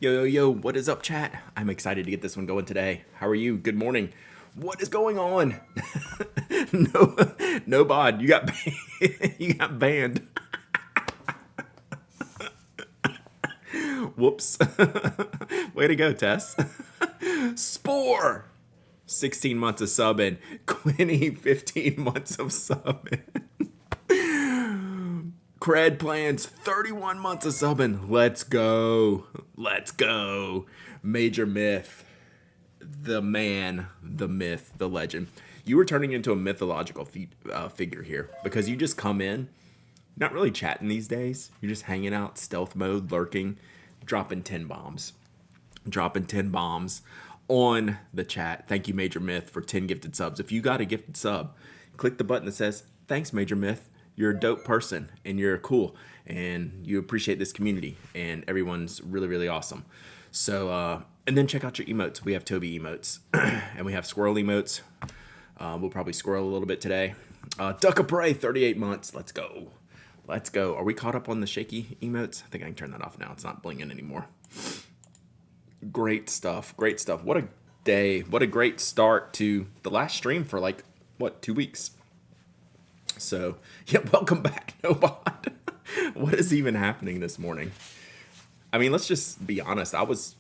Yo, what is up, chat? I'm excited to get this one going today. How are you? Good morning. What is going on? no, no bod. You got you got banned. Whoops. Way to go, Tess. Spore. 16 months of subbing. Quinny, 15 months of subbing. Cred plans, 31 months of subbing. Let's go. Let's go. Major Myth. The man, the myth, the legend. You were turning into a mythological figure here because you just come in, not really chatting these days. You're just hanging out, stealth mode, lurking, dropping 10 bombs. Dropping 10 bombs on the chat. Thank you, Major Myth, for 10 gifted subs. If you got a gifted sub, click the button that says, thanks, Major Myth. You're a dope person and you're cool and you appreciate this community and everyone's really, really awesome. So, and then check out your emotes. We have Toby emotes and we have squirrel emotes. We'll probably squirrel a little bit today. Duck of Prey, 38 months. Let's go. Let's go. Are we caught up on the shaky emotes? I think I can turn that off now. It's not blinging anymore. Great stuff. Great stuff. What a day. What a great start to the last stream for 2 weeks. So, yeah, welcome back, Nobot. What is even happening this morning? I mean, let's just be honest. I was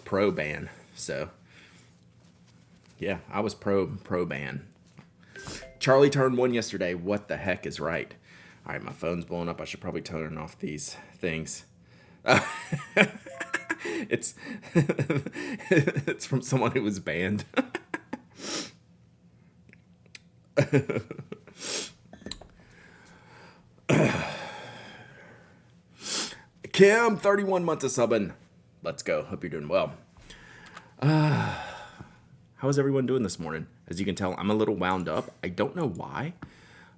pro ban. So, yeah, I was pro ban. Charlie turned 1 yesterday. What the heck is right? All right, my phone's blowing up. I should probably turn off these things. It's it's from someone who was banned. Kim, 31 months of subbing. Let's go. Hope you're doing well. How is everyone doing this morning? As you can tell, I'm a little wound up. I don't know why.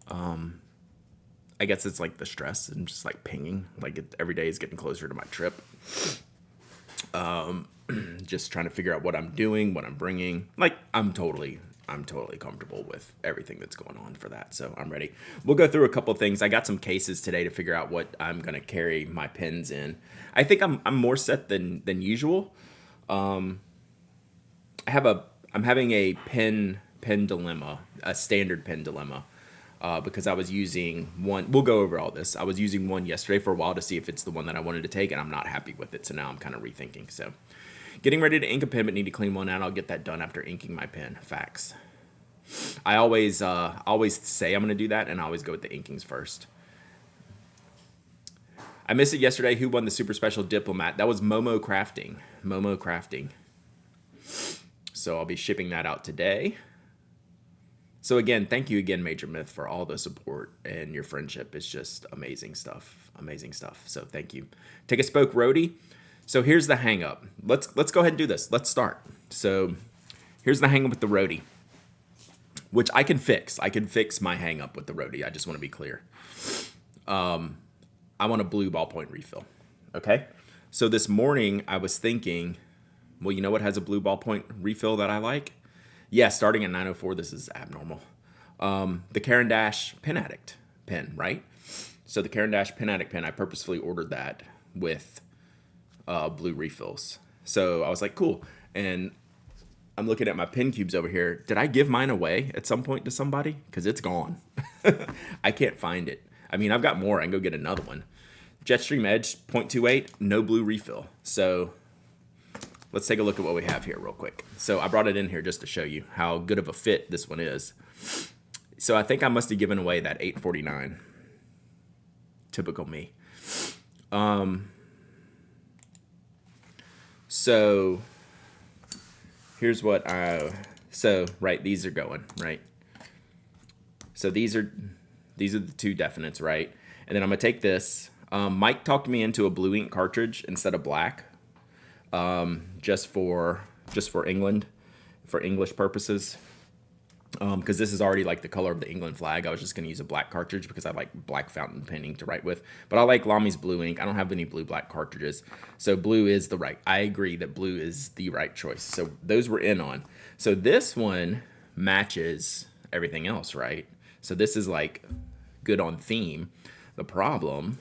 I guess it's like the stress and just like pinging. Every day is getting closer to my trip. Just trying to figure out what I'm doing, what I'm bringing. I'm totally comfortable with everything that's going on for that. So I'm ready. We'll go through a couple of things. I got some cases today to figure out what I'm going to carry my pens in. I think I'm more set than usual. I'm having a pen dilemma, a standard pen dilemma. Because I was using one, we'll go over all this. I was using one yesterday for a while to see if it's the one that I wanted to take, and I'm not happy with it. So now I'm kind of rethinking. So getting ready to ink a pen, but need to clean one out. I'll get that done after inking my pen. Facts. I always say I'm going to do that, and I always go with the inkings first. I missed it yesterday. Who won the super special diplomat? That was Momo Crafting. Momo Crafting. So I'll be shipping that out today. So again, thank you again, Major Myth, for all the support and your friendship. It's just amazing stuff. Amazing stuff. So thank you. Take a spoke, roadie. So here's the hang up. Let's go ahead and do this. Let's start. So here's the hang up with the roadie, which I can fix. I can fix my hang up with the roadie. I just want to be clear. I want a blue ballpoint refill. Okay. So this morning I was thinking, well, you know what has a blue ballpoint refill that I like? Yeah, starting at 904, this is abnormal. The Caran Dash Pen Addict pen, right? So the Caran Dash Pen Addict pen, I purposefully ordered that with blue refills. So I was like, cool. And I'm looking at my pen cubes over here. Did I give mine away at some point to somebody? Because it's gone. I can't find it. I mean, I've got more. I can go get another one. Jetstream Edge 0.28, no blue refill. So let's take a look at what we have here real quick. So I brought it in here just to show you how good of a fit this one is. So I think I must have given away that $8.49. Typical me. So here's what right, these are going, right? So these are the two definites, right? And then I'm gonna take this. Mike talked me into a blue ink cartridge instead of black. Just for England, for English purposes, because this is already like the color of the England flag. I was just going to use a black cartridge because I like black fountain pen ink to write with, but I like Lami's blue ink. I don't have any blue black cartridges, so blue is the right. I agree that blue is the right choice. So those we're in on. So this one matches everything else, right? So this is like good on theme. The problem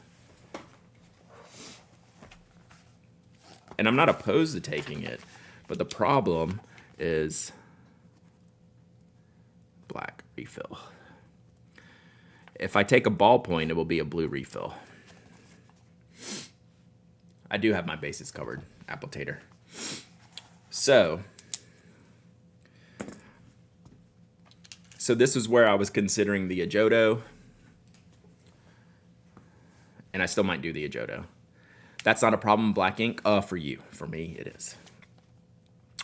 And I'm not opposed to taking it, but the problem is black refill. If I take a ballpoint, it will be a blue refill. I do have my bases covered, applicator. So this is where I was considering the Ajodo, and I still might do the Ajodo. That's not a problem, black ink, for you. For me, it is.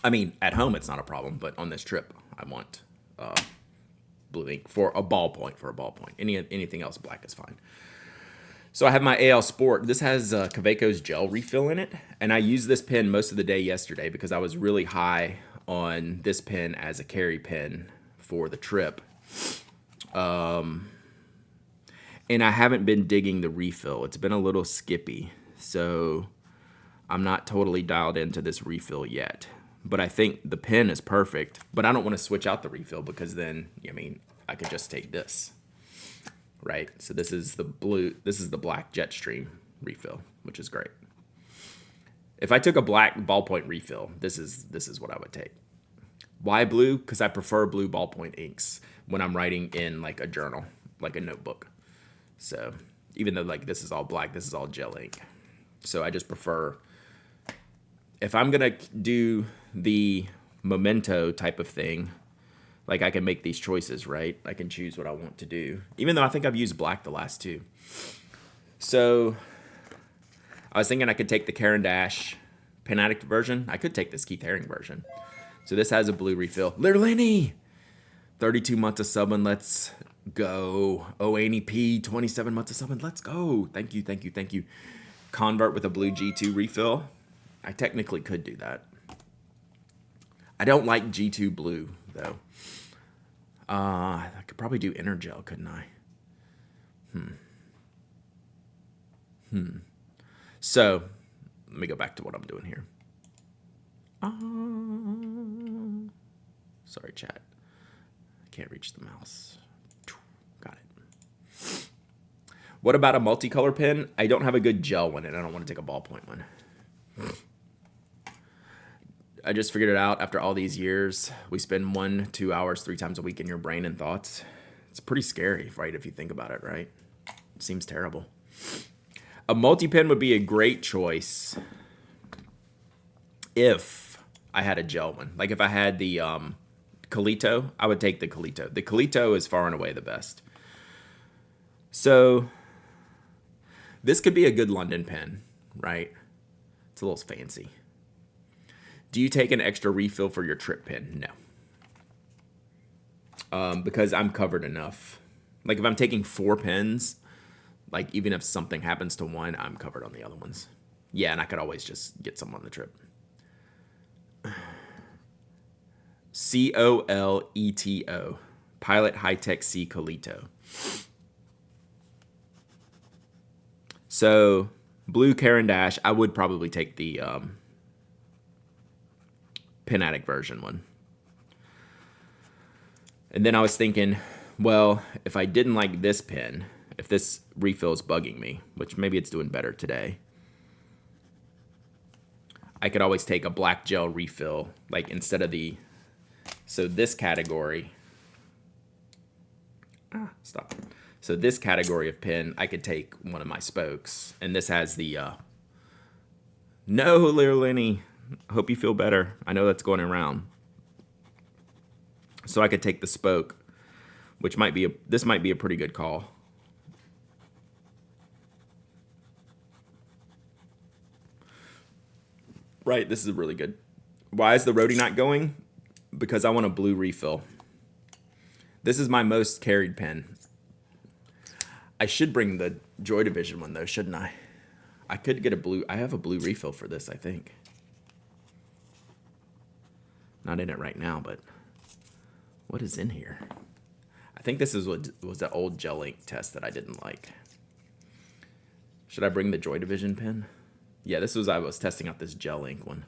I mean, at home, it's not a problem, but on this trip, I want blue ink for a ballpoint. Anything else, black is fine. So I have my AL Sport. This has Kaweco's gel refill in it, and I used this pen most of the day yesterday because I was really high on this pen as a carry pen for the trip. And I haven't been digging the refill. It's been a little skippy, so I'm not totally dialed into this refill yet. But I think the pen is perfect, but I don't want to switch out the refill because then, I mean, I could just take this. Right, so this is the black Jetstream refill, which is great. If I took a black ballpoint refill, this is what I would take. Why blue? Because I prefer blue ballpoint inks when I'm writing in like a journal, like a notebook. So even though like this is all black, this is all gel ink. So I just prefer, if I'm gonna do the memento type of thing, like I can make these choices, right? I can choose what I want to do, even though I think I've used black the last two. So I was thinking I could take the Caran d'Ache Pen Addict version. I could take this Keith Haring version. So this has a blue refill. Lenny, 32 months of subbing. Let's go. Oh, Annie P, 27 months of subbing. Let's go. Thank you. Convert with a blue G2 refill. I technically could do that. I don't like G2 blue though. I could probably do Intergel, couldn't I? So, let me go back to what I'm doing here. Sorry, chat. I can't reach the mouse. Got it. What about a multicolor pen? I don't have a good gel one, and I don't want to take a ballpoint one. I just figured it out after all these years. We spend 1-2 hours 3 times a week in your brain and thoughts. It's pretty scary, right, if you think about it, right? It seems terrible. A multi-pen would be a great choice if I had a gel one. Like if I had the Colito, I would take the Colito. The Colito is far and away the best. So this could be a good London pen, right? It's a little fancy. Do you take an extra refill for your trip pen? No. Because I'm covered enough. Like if I'm taking 4 pens, like even if something happens to one, I'm covered on the other ones. Yeah, and I could always just get some on the trip. Coleto. Pilot High Tech C Colito. So blue Caran d'Ache, I would probably take the Pen Addict version one. And then I was thinking, well, if I didn't like this pen, if this refill is bugging me, which maybe it's doing better today, I could always take a black gel refill, like instead of the, so this category, stop. So this category of pen, I could take one of my spokes, and this has the, no, little Lenny, hope you feel better. I know that's going around. So I could take the spoke, which might be this might be a pretty good call. Right, this is really good. Why is the roadie not going? Because I want a blue refill. This is my most carried pen. I should bring the Joy Division one though, shouldn't I? I could get a blue, I have a blue refill for this, I think. Not in it right now, but what is in here? I think this is what was the old gel ink test that I didn't like. Should I bring the Joy Division pen? Yeah, this was, I was testing out this gel ink one.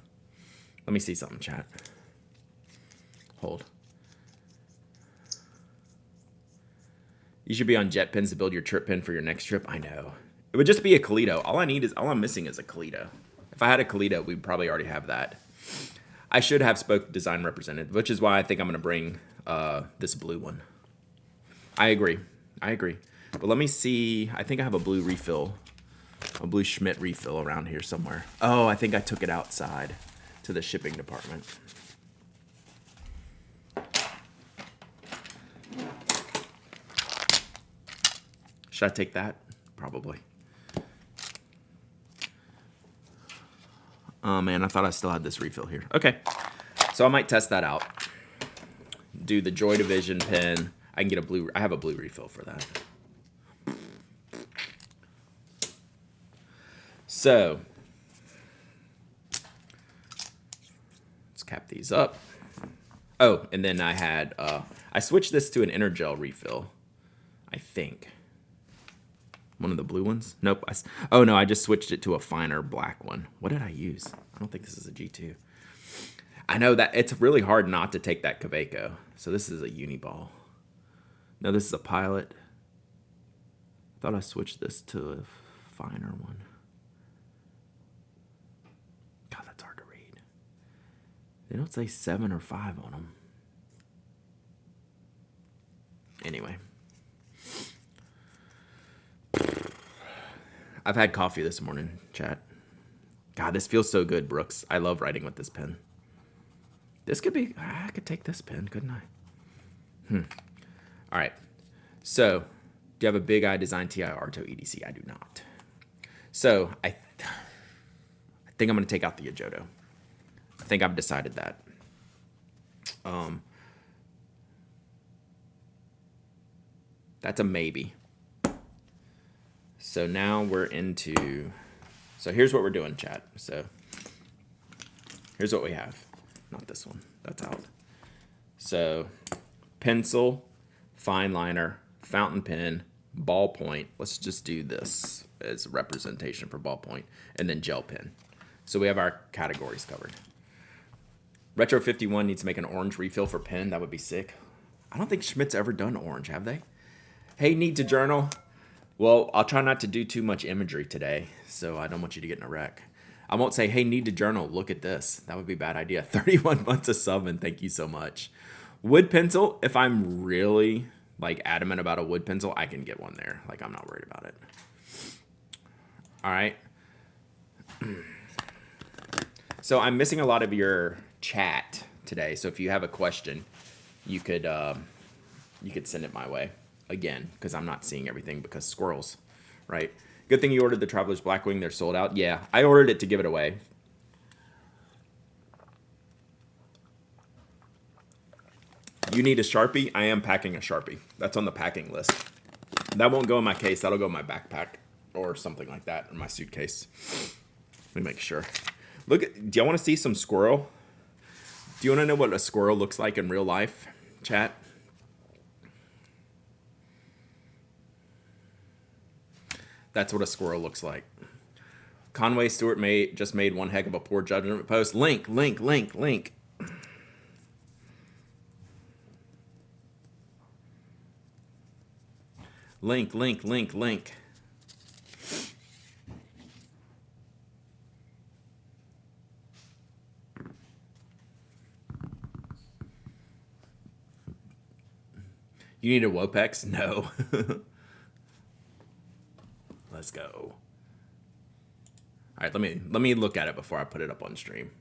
Let me see something, chat. Hold. You should be on JetPens to build your trip pen for your next trip. I know. It would just be a Colito. All I'm missing is a Colito. If I had a Kalita, we'd probably already have that. I should have Spoke Design represented, which is why I think I'm going to bring this blue one. I agree. But let me see. I think I have a blue refill, a blue Schmidt refill around here somewhere. Oh, I think I took it outside to the shipping department. Should I take that? Probably. Oh man, I thought I still had this refill here. Okay, so I might test that out. Do the Joy Division pen. I can get a blue. I have a blue refill for that. So let's cap these up. Oh, and then I had I switched this to an Energel refill. I think one of the blue ones. Nope. Oh no, I just switched it to a finer black one. What did I use? I don't think this is a G2. I know that it's really hard not to take that Kaweco. So this is a Uniball. No, this is a Pilot. I thought I switched this to a finer one. God, that's hard to read. They don't say 7 or 5 on them. Anyway. I've had coffee this morning, chat. God, this feels so good, Brooks. I love writing with this pen. This could be, I could take this pen, couldn't I? All right. So, do you have a Big Eye Design TI Arto EDC? I do not. So, I think I'm going to take out the Ajoto. I think I've decided that. That's a maybe. So now we're into, so here's what we're doing, chat. So here's what we have. Not this one, that's out. So pencil, fine liner, fountain pen, ballpoint. Let's just do this as representation for ballpoint, and then gel pen. So we have our categories covered. Retro 51 needs to make an orange refill for pen. That would be sick. I don't think Schmidt's ever done orange, have they? Hey, need to journal. Well, I'll try not to do too much imagery today, so I don't want you to get in a wreck. I won't say, hey, need to journal. Look at this. That would be a bad idea. 31 months of subbing. Thank you so much. Wood pencil, if I'm really like adamant about a wood pencil, I can get one there. Like, I'm not worried about it. All right. So I'm missing a lot of your chat today. So if you have a question, you could send it my way. Again, because I'm not seeing everything because squirrels, right? Good thing you ordered the Traveler's Blackwing. They're sold out. Yeah, I ordered it to give it away. You need a Sharpie? I am packing a Sharpie. That's on the packing list. That won't go in my case. That'll go in my backpack or something like that, in my suitcase. Let me make sure. Look, do y'all want to see some squirrel? Do you want to know what a squirrel looks like in real life, chat? That's what a squirrel looks like. Conway Stewart just made one heck of a poor judgment post. Link. Link. You need a Wopex? No. Let's go. All right, let me look at it before I put it up on stream.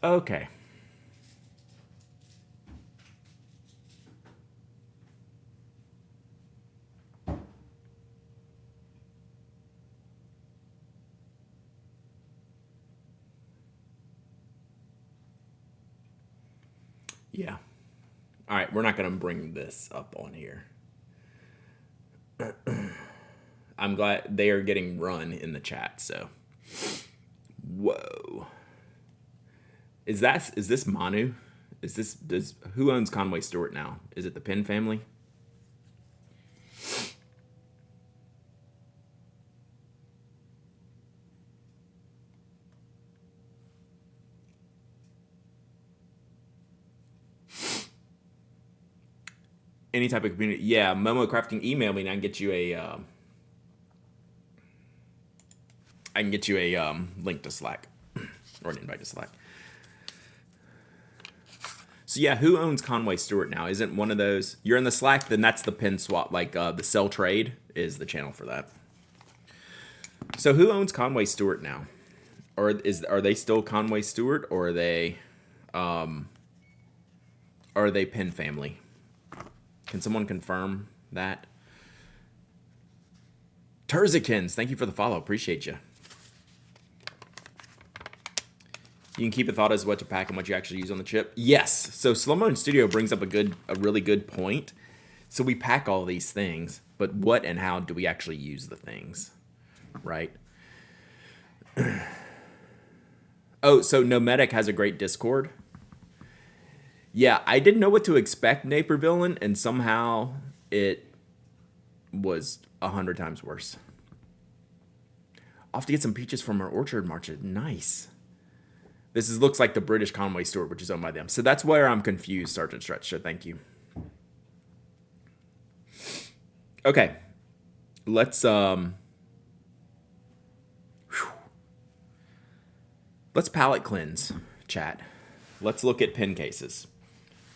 Okay. Yeah. All right, we're not going to bring this up on here. I'm glad they are getting run in the chat, so. Whoa. Is this Manu? Who owns Conway Stewart now? Is it the Penn family? Any type of community. Yeah, Momo Crafting, email me and I can get you a I can get you a link to Slack or an invite to Slack. So yeah, who owns Conway Stewart now? Isn't one of those? You're in the Slack, then that's the pin swap. Like the Sell Trade is the channel for that. So who owns Conway Stewart now? Or are they still Conway Stewart, or are they Penn family? Can someone confirm that? Turzikins, thank you for the follow. Appreciate you. You can keep a thought as what to pack and what you actually use on the chip. Yes. So Slow Mo Studio brings up a really good point. So we pack all these things, but what and how do we actually use the things, right? Oh, so Nomadic has a great Discord. Yeah, I didn't know what to expect, Naper Villain, and somehow it was 100 times worse. I'll have to get some peaches from our orchard market. Nice. Looks like the British Conway Stewart, which is owned by them. So that's where I'm confused, Sergeant Stretch. So thank you. Okay, let's palette cleanse, chat. Let's look at pin cases.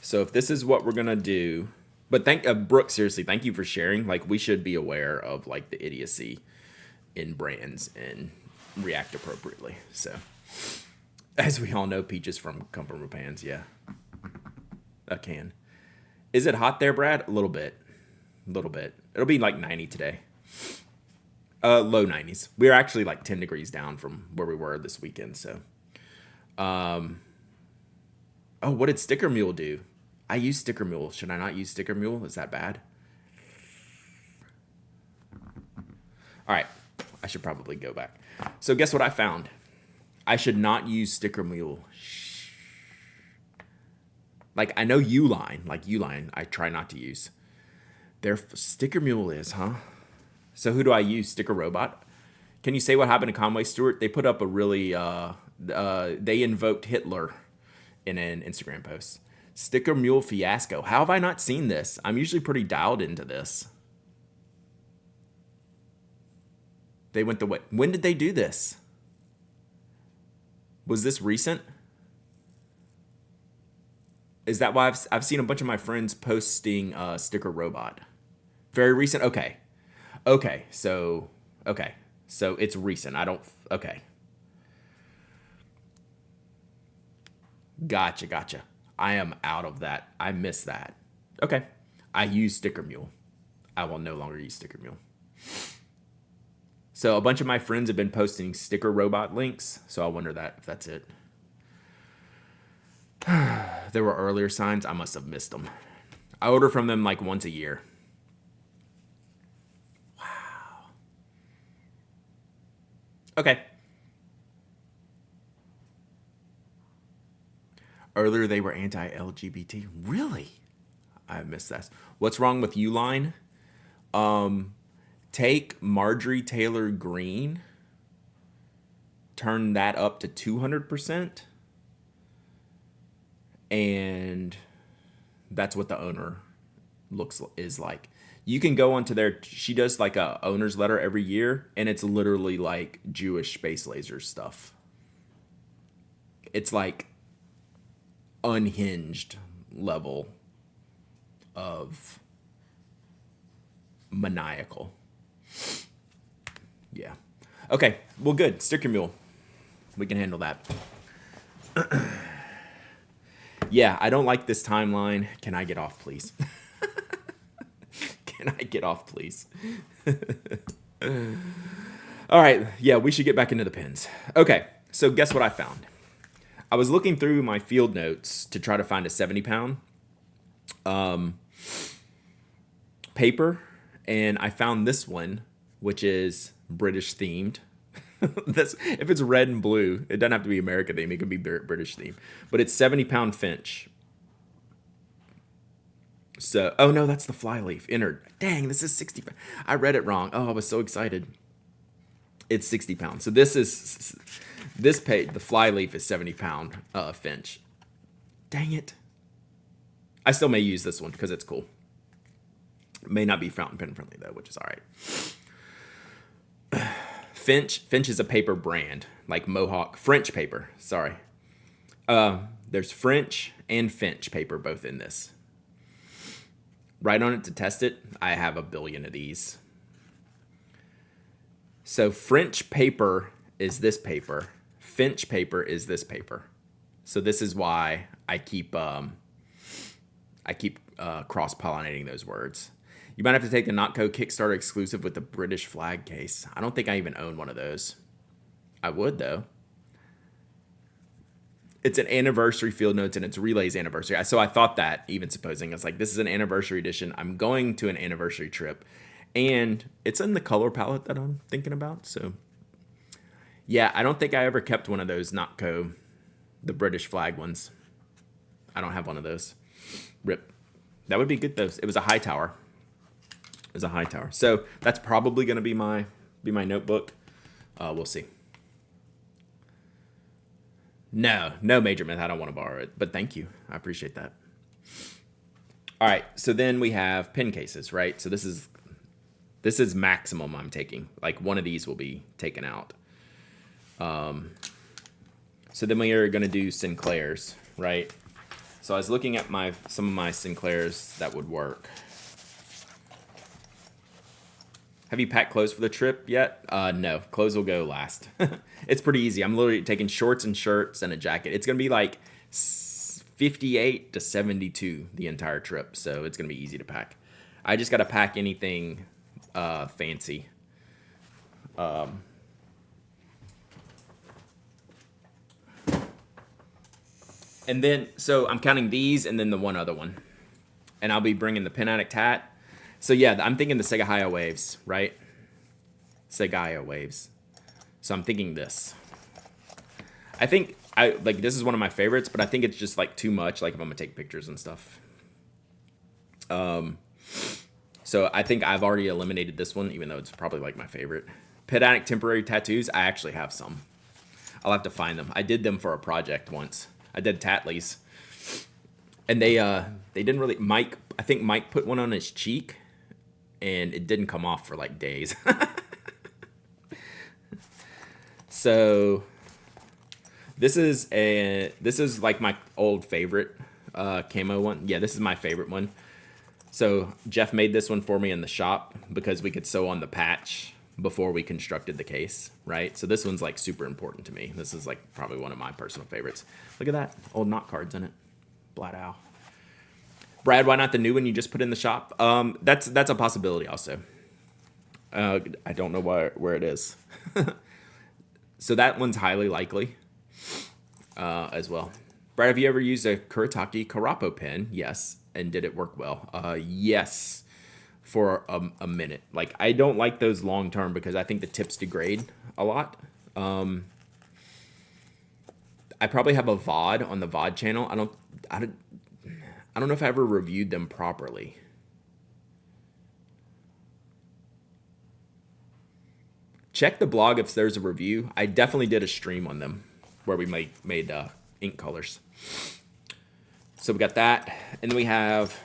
So if this is what we're gonna do, but Brooke, seriously, thank you for sharing. Like, we should be aware of like the idiocy in brands and react appropriately. So, as we all know, peaches come from pans. Yeah, a can. Is it hot there, Brad? A little bit. It'll be like 90 today. Low 90s. We're actually like 10 degrees down from where we were this weekend. So, oh, what did Sticker Mule do? I use Sticker Mule. Should I not use Sticker Mule? Is that bad? All right. I should probably go back. So guess what I found? I should not use Sticker Mule. Like, I know Uline. Like, Uline, I try not to use. Their Sticker Mule is, huh? So who do I use? Sticker Robot? Can you say what happened to Conway Stewart? They put up a really, they invoked Hitler in an Instagram post. Sticker Mule fiasco. How have I not seen this? I'm usually pretty dialed into this. They went the way. When did they do this? Was this recent? Is that why I've seen a bunch of my friends posting Sticker Robot? Very recent? Okay. So it's recent. Okay. Gotcha. I am out of that. I missed that. Okay. I use Sticker Mule. I will no longer use Sticker Mule. So a bunch of my friends have been posting Sticker Robot links, so I wonder if that's it. There were earlier signs. I must have missed them. I order from them like once a year. Wow. Okay. Earlier they were anti-LGBT. Really? I missed that. What's wrong with Uline? Take Marjorie Taylor Greene, turn that up to 200%, and that's what the owner is like. You can go onto she does like a owner's letter every year, and it's literally like Jewish space laser stuff. It's like unhinged level of maniacal. Yeah. Okay. Well, good. Sticker Mule. We can handle that. Yeah, I don't like this timeline. Can I get off, please? Can I get off, please? All right. Yeah, we should get back into the pins. Okay. So guess what I found? I was looking through my field notes to try to find a 70-pound paper, and I found this one, which is British themed. If it's red and blue, it doesn't have to be America themed. It can be British themed. But it's 70-pound Finch. So, oh no, that's the flyleaf. Innard. Dang, this is 60 pounds. I read it wrong. Oh, I was so excited. It's 60 pounds. So this page, the flyleaf is 70-pound Finch. Dang it. I still may use this one because it's cool. It may not be fountain pen friendly though, which is all right. Finch is a paper brand, like Mohawk, French paper, sorry. There's French and Finch paper both in this. Write on it to test it. I have a billion of these. So French paper is this paper. Finch paper is this paper. So this is why I keep cross-pollinating those words. You might have to take the Notco Kickstarter exclusive with the British flag case. I don't think I even own one of those. I would, though. It's an anniversary field notes, and it's Relay's anniversary. So I thought that, even supposing. I was like, this is an anniversary edition. I'm going to an anniversary trip. And it's in the color palette that I'm thinking about. So, yeah, I don't think I ever kept one of those Notco, the British flag ones. I don't have one of those. Rip. That would be good, though. It was a high tower. It was a high tower. So that's probably going to be my notebook. We'll see. No Major Myth. I don't want to borrow it, but thank you. I appreciate that. All right. So then we have pen cases, right? So this is maximum I'm taking. Like one of these will be taken out. So then we are going to do Sinclair's, right? So I was looking at some of my Sinclair's that would work. Have you packed clothes for the trip yet? No, clothes will go last. It's pretty easy. I'm literally taking shorts and shirts and a jacket. It's going to be like 58 to 72 the entire trip, so it's going to be easy to pack. I just got to pack anything fancy. And then, so I'm counting these and then the one other one. And I'll be bringing the Pen Addict hat. So yeah, I'm thinking the Segahio Waves, right? Segahio Waves. So I'm thinking this. I think this is one of my favorites, but I think it's just like too much, like if I'm gonna take pictures and stuff. So I think I've already eliminated this one, even though it's probably like my favorite. Pen Addict temporary tattoos. I actually have some. I'll have to find them. I did them for a project once. I did Tatleys. And they didn't really, I think Mike put one on his cheek and it didn't come off for like days. So this is like my old favorite camo one. Yeah, this is my favorite one. So Jeff made this one for me in the shop because we could sew on the patch before we constructed the case, right? So this one's like super important to me. This is like probably one of my personal favorites. Look at that, old knot cards in it. Blat owl. Brad, why not the new one you just put in the shop? That's a possibility also. I don't know where it is. So that one's highly likely as well. Brad, have you ever used a Kuretake Karapo pen? Yes. And did it work well? Yes, for a minute. Like, I don't like those long term because I think the tips degrade a lot. I probably have a VOD on the VOD channel. I don't know if I ever reviewed them properly. Check the blog if there's a review. I definitely did a stream on them where we made ink colors. So we got that, and then we have,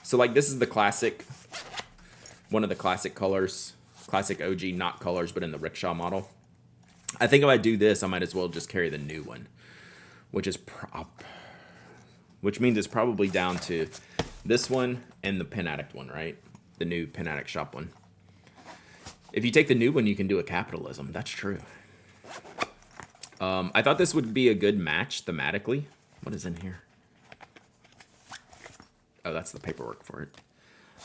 so like this is the classic, one of the classic colors, classic OG knot colors, but in the rickshaw model. I think if I do this, I might as well just carry the new one, which means it's probably down to this one and the Pen Addict one, right? The new Pen Addict shop one. If you take the new one, you can do a capitalism. That's true. I thought this would be a good match thematically. What is in here? Oh, that's the paperwork for it.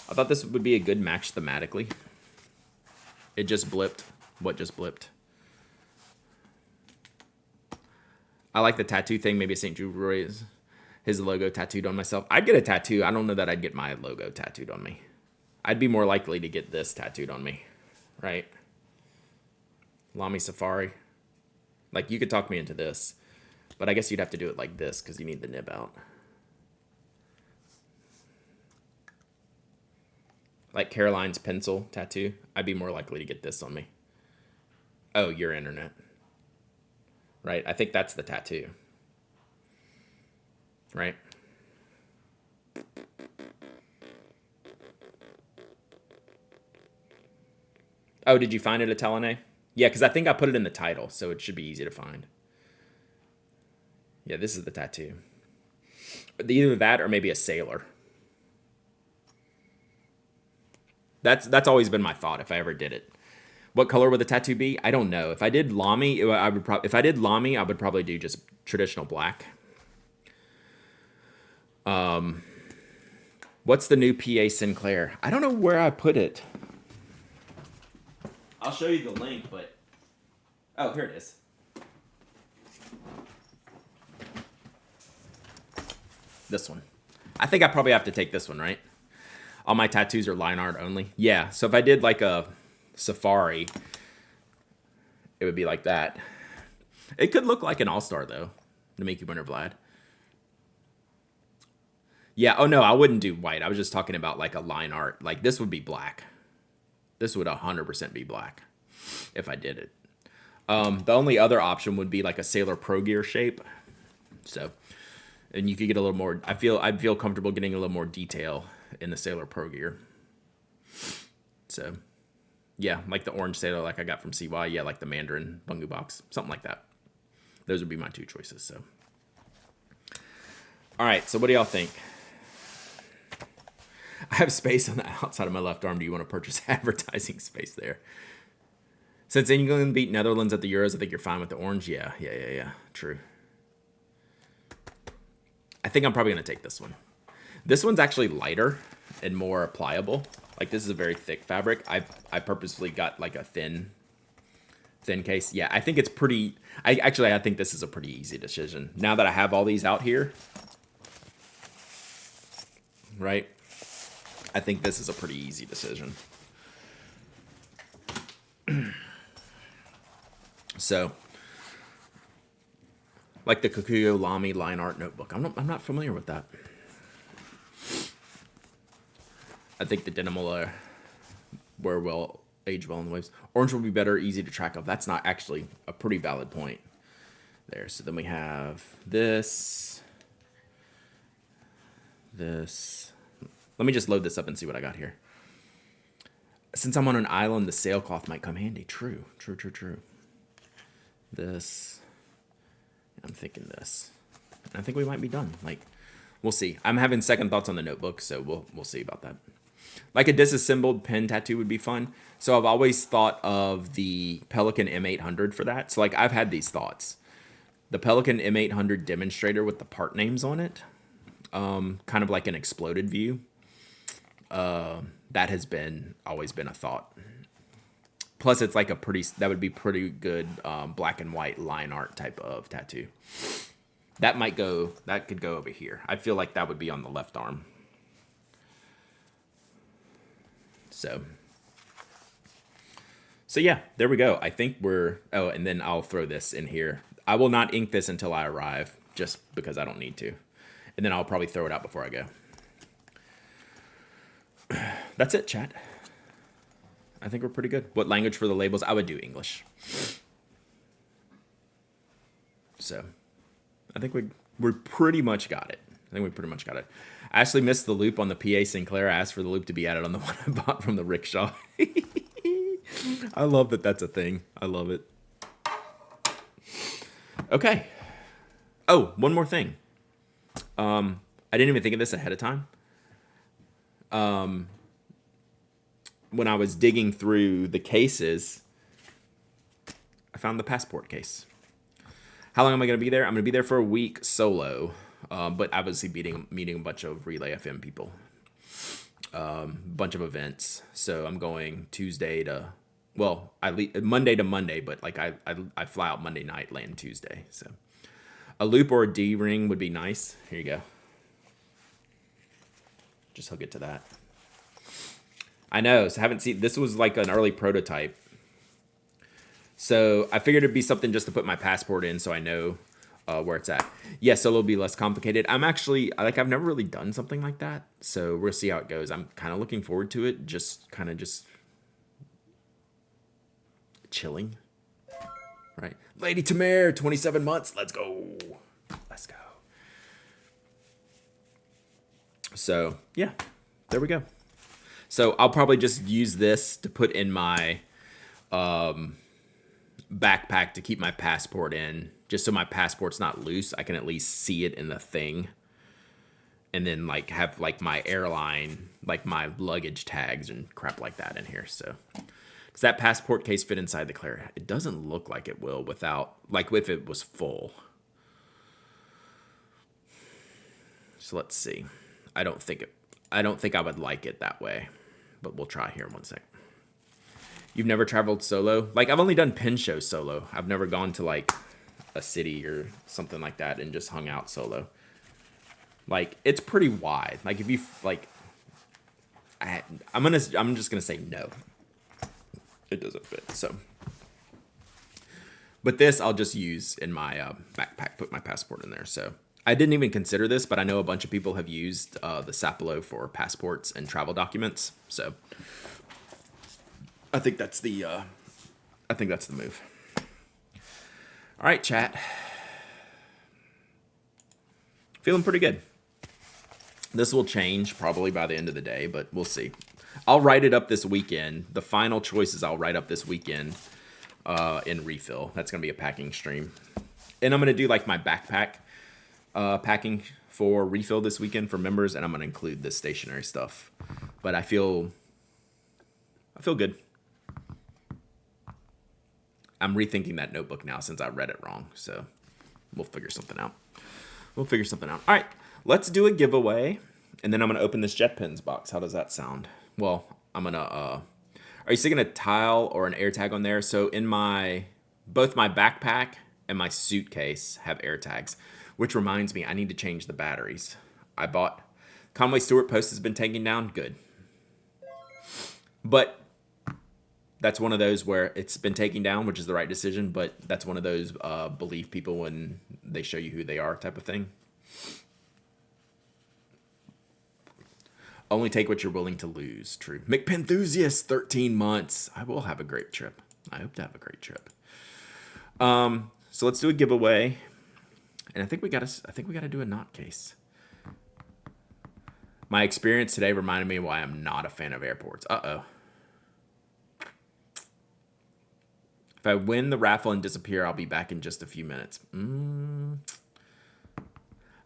I thought this would be a good match thematically. It just blipped. What just blipped? I like the tattoo thing. Maybe St. Jude his logo tattooed on myself. I'd get a tattoo. I don't know that I'd get my logo tattooed on me. I'd be more likely to get this tattooed on me, right? Lamy Safari. Like, you could talk me into this, but I guess you'd have to do it like this because you need the nib out. Like Caroline's pencil tattoo, I'd be more likely to get this on me. Oh, your internet. Right? I think that's the tattoo. Right? Oh, did you find it at Telenay? Yeah, because I think I put it in the title, so it should be easy to find. Yeah, this is the tattoo. Either that or maybe a sailor. That's always been my thought if I ever did it. What color would the tattoo be? I don't know. If I did Lamy, if I did Lamy, I would probably do just traditional black. What's the new PA Sinclair? I don't know where I put it. I'll show you the link, but oh, here it is. This one. I think I probably have to take this one, right? All my tattoos are line art only. Yeah, so if I did like a safari, it would be like that. It could look like an all-star, though, to make you wonder, Vlad. Yeah, oh no, I wouldn't do white. I was just talking about like a line art. Like this would be black. This would 100% be black if I did it. The only other option would be like a Sailor Pro Gear shape. So, and you could get a little more, I'd feel comfortable getting a little more detail in the Sailor Pro Gear. So, yeah, like the orange sailor like I got from CY. Yeah, like the Mandarin Bungu box. Something like that. Those would be my two choices, so. All right, so what do y'all think? I have space on the outside of my left arm. Do you want to purchase advertising space there? Since England beat Netherlands at the Euros, I think you're fine with the orange. Yeah. True. I think I'm probably going to take this one. This one's actually lighter and more pliable. Like this is a very thick fabric. I purposefully got like a thin case. Yeah, I think it's pretty. I think this is a pretty easy decision. Now that I have all these out here, right? I think this is a pretty easy decision. So, like the Kikuyo Lamy line art notebook. I'm not familiar with that. I think the denim will wear well, age well in the waves. Orange will be better, easy to track of. That's not actually a pretty valid point there. So then we have this. Let me just load this up and see what I got here. Since I'm on an island, the sailcloth might come handy. True. This. I'm thinking this. I think we might be done. Like, we'll see. I'm having second thoughts on the notebook, so we'll see about that. Like a disassembled pen tattoo would be fun. So I've always thought of the Pelican M800 for that. So like I've had these thoughts. The Pelican M800 demonstrator with the part names on it, kind of like an exploded view. That has always been a thought. Plus, it's like that would be pretty good black and white line art type of tattoo. That could go over here. I feel like that would be on the left arm. So yeah, there we go. I think and then I'll throw this in here. I will not ink this until I arrive, just because I don't need to. And then I'll probably throw it out before I go. That's it, chat. I think we're pretty good. What language for the labels? I would do English. So I think we pretty much got it. I actually missed the loop on the PA Sinclair. I asked for the loop to be added on the one I bought from the rickshaw. I love that that's a thing. I love it. Okay. Oh, one more thing. I didn't even think of this ahead of time. When I was digging through the cases, I found the passport case. How long am I going to be there? I'm going to be there for a week solo, but obviously meeting a bunch of Relay FM people, bunch of events. So I'm going I leave Monday to Monday, but like I fly out Monday night, land Tuesday. So a loop or a D ring would be nice. Here you go. Just hook it to that. I know. So I haven't seen. This was like an early prototype. So I figured it'd be something just to put my passport in, so I know where it's at. Yeah, so it'll be less complicated. I've never really done something like that, so we'll see how it goes. I'm kind of looking forward to it. Just chilling, right? Lady Tamara, 27 months. Let's go. So yeah, there we go. So I'll probably just use this to put in my backpack to keep my passport in, just so my passport's not loose. I can at least see it in the thing. And then like have like my airline, like my luggage tags and crap like that in here. So does that passport case fit inside the clear? It doesn't look like it will without, like if it was full. So let's see. I don't think I would like it that way, but we'll try here in 1 sec. You've never traveled solo? Like I've only done pen shows solo. I've never gone to like a city or something like that and just hung out solo. Like it's pretty wide. Like if you like, I'm just gonna say no. It doesn't fit. So, but this I'll just use in my backpack. Put my passport in there. So I didn't even consider this, but I know a bunch of people have used the Sapelo for passports and travel documents. So I think that's the move. All right, chat. Feeling pretty good. This will change probably by the end of the day, but we'll see. I'll write it up this weekend. The final choices I'll write up this weekend in refill. That's going to be a packing stream. And I'm going to do like my backpack packing for refill this weekend for members, and I'm going to include the stationery stuff. But I feel good. I'm rethinking that notebook now since I read it wrong. So we'll figure something out. All right, let's do a giveaway. And then I'm going to open this JetPens box. How does that sound? Well, I'm going to... are you sticking a tile or an air tag on there? So in both my backpack and my suitcase have air tags. Which reminds me, I need to change the batteries. I bought... Conway Stewart post has been taken down. Good. But... that's one of those where it's been taken down, which is the right decision, but that's one of those believe people when they show you who they are type of thing. Only take what you're willing to lose. True. McPenthusiast, 13 months. I will have a great trip. I hope to have a great trip. So let's do a giveaway. And I think we gotta do a knot case. My experience today reminded me why I'm not a fan of airports. Uh-oh. If I win the raffle and disappear, I'll be back in just a few minutes.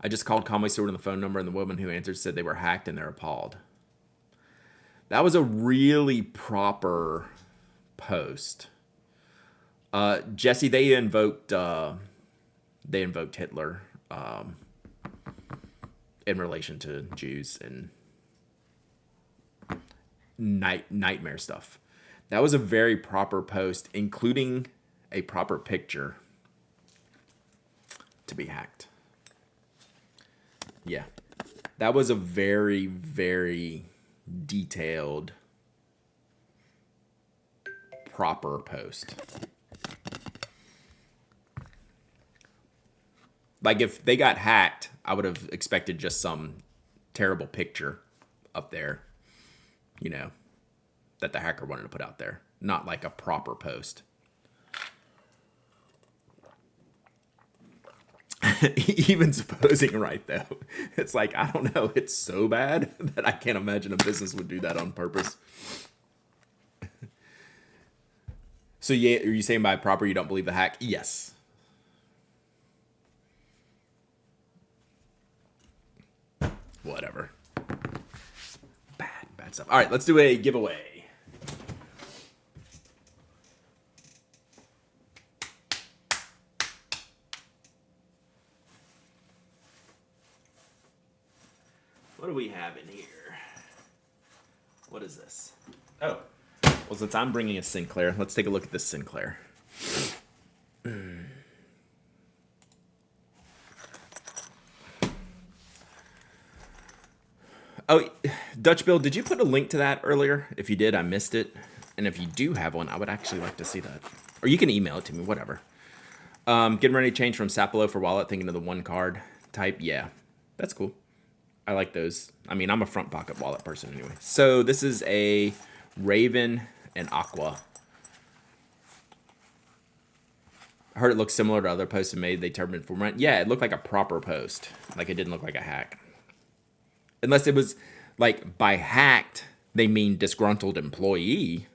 I just called Conway Stewart on the phone number, and the woman who answered said they were hacked and they're appalled. That was a really proper post. Jesse, they invoked Hitler in relation to Jews and nightmare stuff. That was a very proper post, including a proper picture to be hacked. Yeah. That was a very, very detailed, proper post. Like if they got hacked, I would have expected just some terrible picture up there, you know, that the hacker wanted to put out there. Not like a proper post. Even supposing right, though. It's like, I don't know. It's so bad that I can't imagine a business would do that on purpose. So, yeah, are you saying by proper you don't believe the hack? Yes. Whatever. Bad stuff. All right, let's do a giveaway. What do we have in here? What is this? Oh. Well, since I'm bringing a Sinclair, let's take a look at this Sinclair. Oh, Dutch Bill, did you put a link to that earlier? If you did, I missed it. And if you do have one, I would actually like to see that. Or you can email it to me, whatever. Getting ready to change from Sapelo for wallet, thinking of the one card type. Yeah, that's cool. I like those. I mean, I'm a front pocket wallet person anyway. So this is a Raven and Aqua. I heard it looks similar to other posts made. They turned it for rent. Yeah, it looked like a proper post. Like it didn't look like a hack. Unless it was like by hacked, they mean disgruntled employee.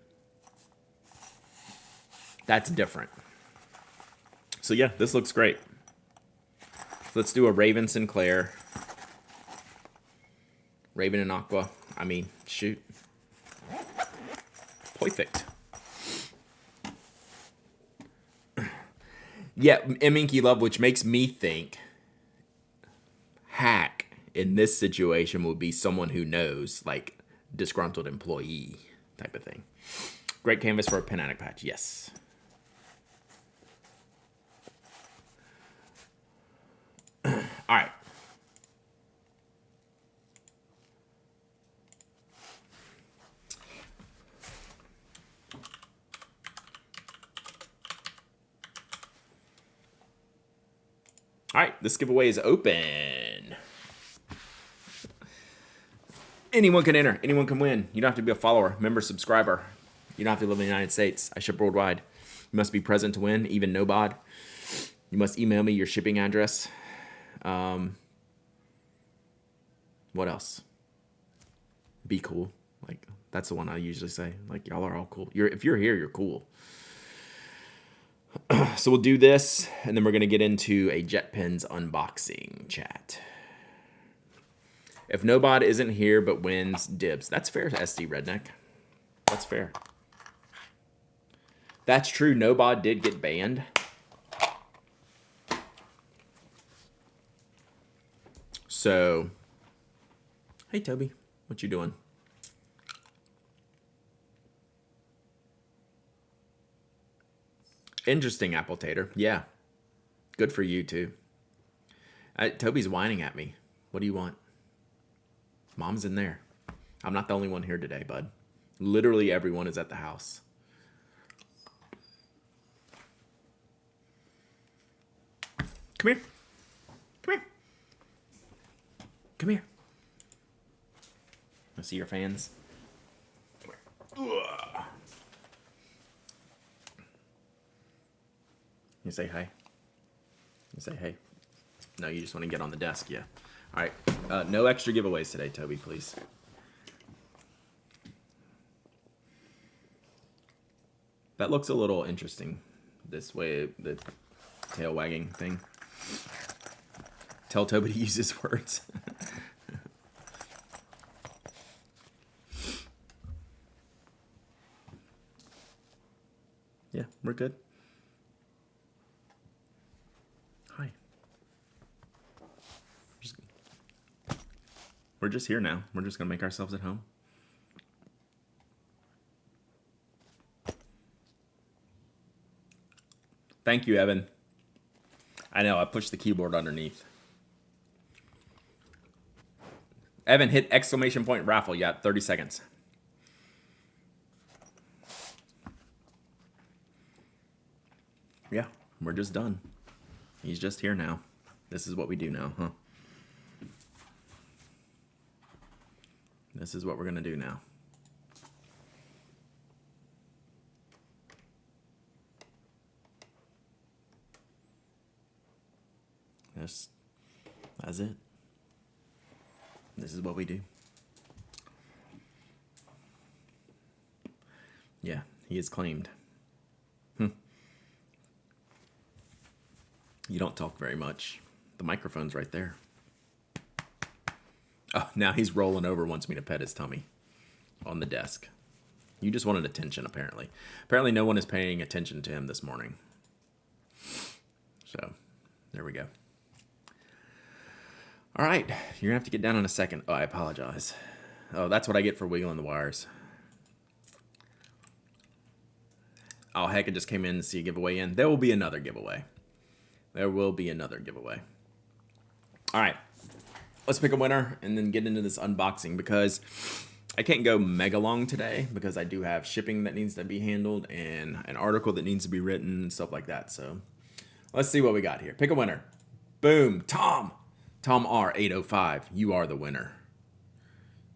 That's different. So yeah, this looks great. Let's do a Raven Sinclair. Raven and Aqua. I mean, shoot. Perfect. Yeah, M. Inky Love, which makes me think hack in this situation would be someone who knows, like disgruntled employee type of thing. Great canvas for a pen addict patch. Yes. All right. All right, this giveaway is open. Anyone can enter. Anyone can win. You don't have to be a follower, member, subscriber. You don't have to live in the United States. I ship worldwide. You must be present to win, even no bod. You must email me your shipping address. What else? Be cool. Like, that's the one I usually say. Like, y'all are all cool. If you're here, you're cool. So we'll do this, and then we're going to get into a JetPens unboxing chat. If Nobod isn't here but wins, dibs. That's fair, SD Redneck. That's fair. That's true. Nobod did get banned. So, hey, Toby. What you doing? Interesting, Apple Tater. Yeah. Good for you, too. Toby's whining at me. What do you want? Mom's in there. I'm not the only one here today, bud. Literally everyone is at the house. Come here. Come here. Come here. I see your fans. Come here. Ugh. You say hi. You say hey. No, you just want to get on the desk, yeah. All right. No extra giveaways today, Toby, please. That looks a little interesting. This way, the tail wagging thing. Tell Toby to use his words. Yeah, we're good. Hi. We're just here now. We're just going to make ourselves at home. Thank you, Evan. I know, I pushed the keyboard underneath. Evan, hit exclamation point raffle. You got 30 seconds. Yeah, we're just done. He's just here now. This is what we do now, huh? This is what we're going to do now. That's it. This is what we do. Yeah, he is claimed. You don't talk very much. The microphone's right there. Oh, now he's rolling over, wants me to pet his tummy on the desk. You just wanted attention, apparently. Apparently no one is paying attention to him this morning. So, there we go. All right, you're going to have to get down in a second. Oh, I apologize. Oh, that's what I get for wiggling the wires. Oh, heck, I just came in to see a giveaway in. There will be another giveaway. There will be another giveaway. All right, let's pick a winner and then get into this unboxing because I can't go mega long today because I do have shipping that needs to be handled and an article that needs to be written and stuff like that. So let's see what we got here. Pick a winner. Boom, Tom. Tom R805, you are the winner.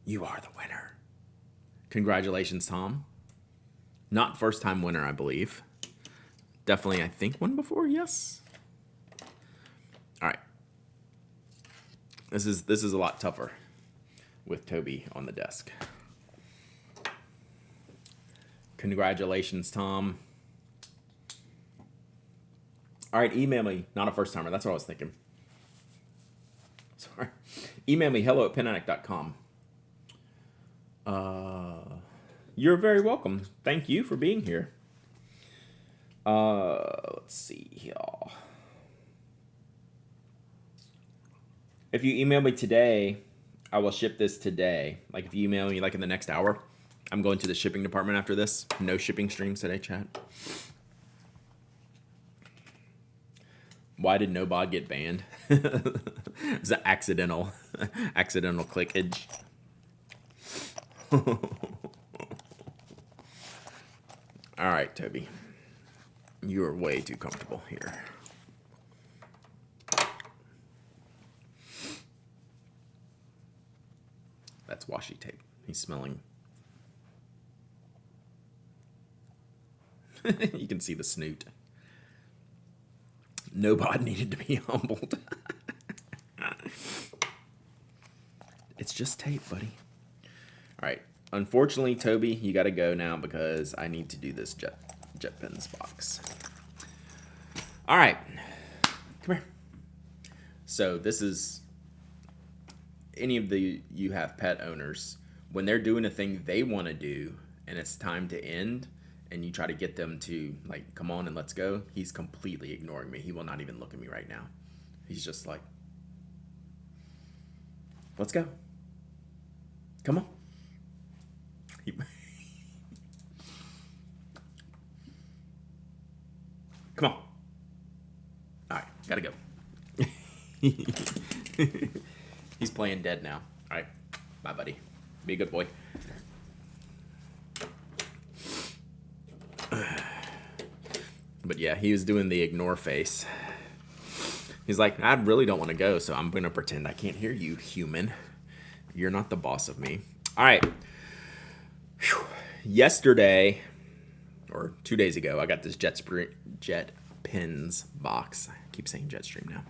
You are the winner. Congratulations, Tom. Not first time winner, I believe. Definitely, I think, won before, yes. All right. This is a lot tougher with Toby on the desk. Congratulations, Tom. All right, email me. Not a first timer. That's what I was thinking. Sorry. Email me hello@penaddict.com. You're very welcome. Thank you for being here. Let's see here. If you email me today, I will ship this today. Like if you email me like in the next hour, I'm going to the shipping department after this. No shipping streams today, chat. Why did Nobod get banned? It's an accidental clickage. All right, Toby. You are way too comfortable here. That's washi tape. He's smelling. You can see the snoot. Nobody needed to be humbled. It's just tape, buddy. All right. Unfortunately, Toby, you got to go now because I need to do this JetPens box. All right. Come here. So this is any of you have pet owners, when they're doing a thing they want to do and it's time to end and you try to get them to like, come on and let's go. He's completely ignoring me. He will not even look at me right now. He's just like, let's go. Come on. Come on. All right, gotta go. He's playing dead now. All right, bye, buddy. Be a good boy. But yeah, he was doing the ignore face. He's like, I really don't want to go, so I'm gonna pretend I can't hear you, human. You're not the boss of me. All right. Whew. Yesterday, or 2 days ago, I got this JetPens box. I keep saying Jetstream now.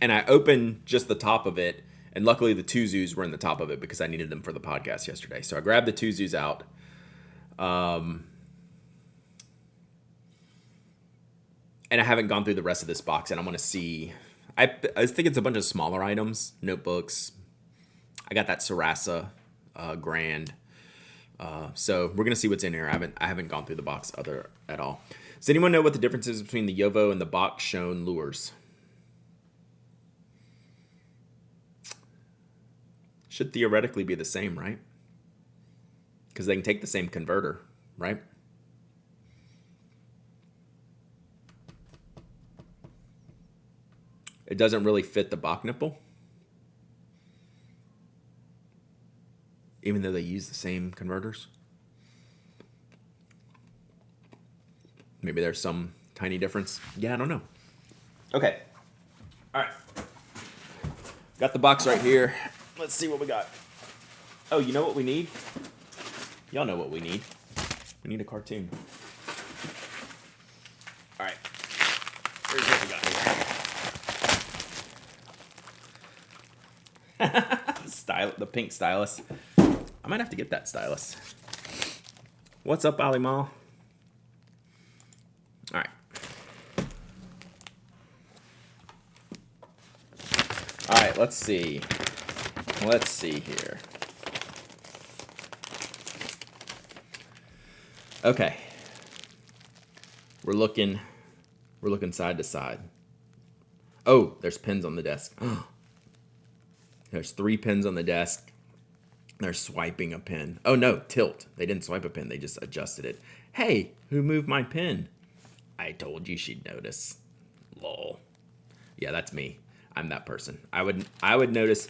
And I opened just the top of it, and luckily the Tuzus were in the top of it because I needed them for the podcast yesterday. So I grabbed the Tuzus out. And I haven't gone through the rest of this box, and I want to see. I think it's a bunch of smaller items, notebooks. I got that Sarasa Grand. So we're gonna see what's in here. I haven't gone through the box at all. Does anyone know what the difference is between the Yovo and the box shown lures? Should theoretically be the same, right? Because they can take the same converter, right? It doesn't really fit the Bach nipple, even though they use the same converters. Maybe there's some tiny difference. Yeah, I don't know. Okay. All right. Got the box right here. Let's see what we got. Oh, you know what we need? Y'all know what we need. We need a cartoon. All right. Here's what we got here. The pink stylus. I might have to get that stylus. What's up, Ali Mall? All right. All right, let's see. Let's see here. Okay. We're looking side to side. Oh, there's pins on the desk. There's 3 pins on the desk. They're swiping a pin. Oh no, tilt. They didn't swipe a pin, they just adjusted it. Hey, who moved my pin? I told you she'd notice. Lol. Yeah, that's me. I'm that person. I would notice.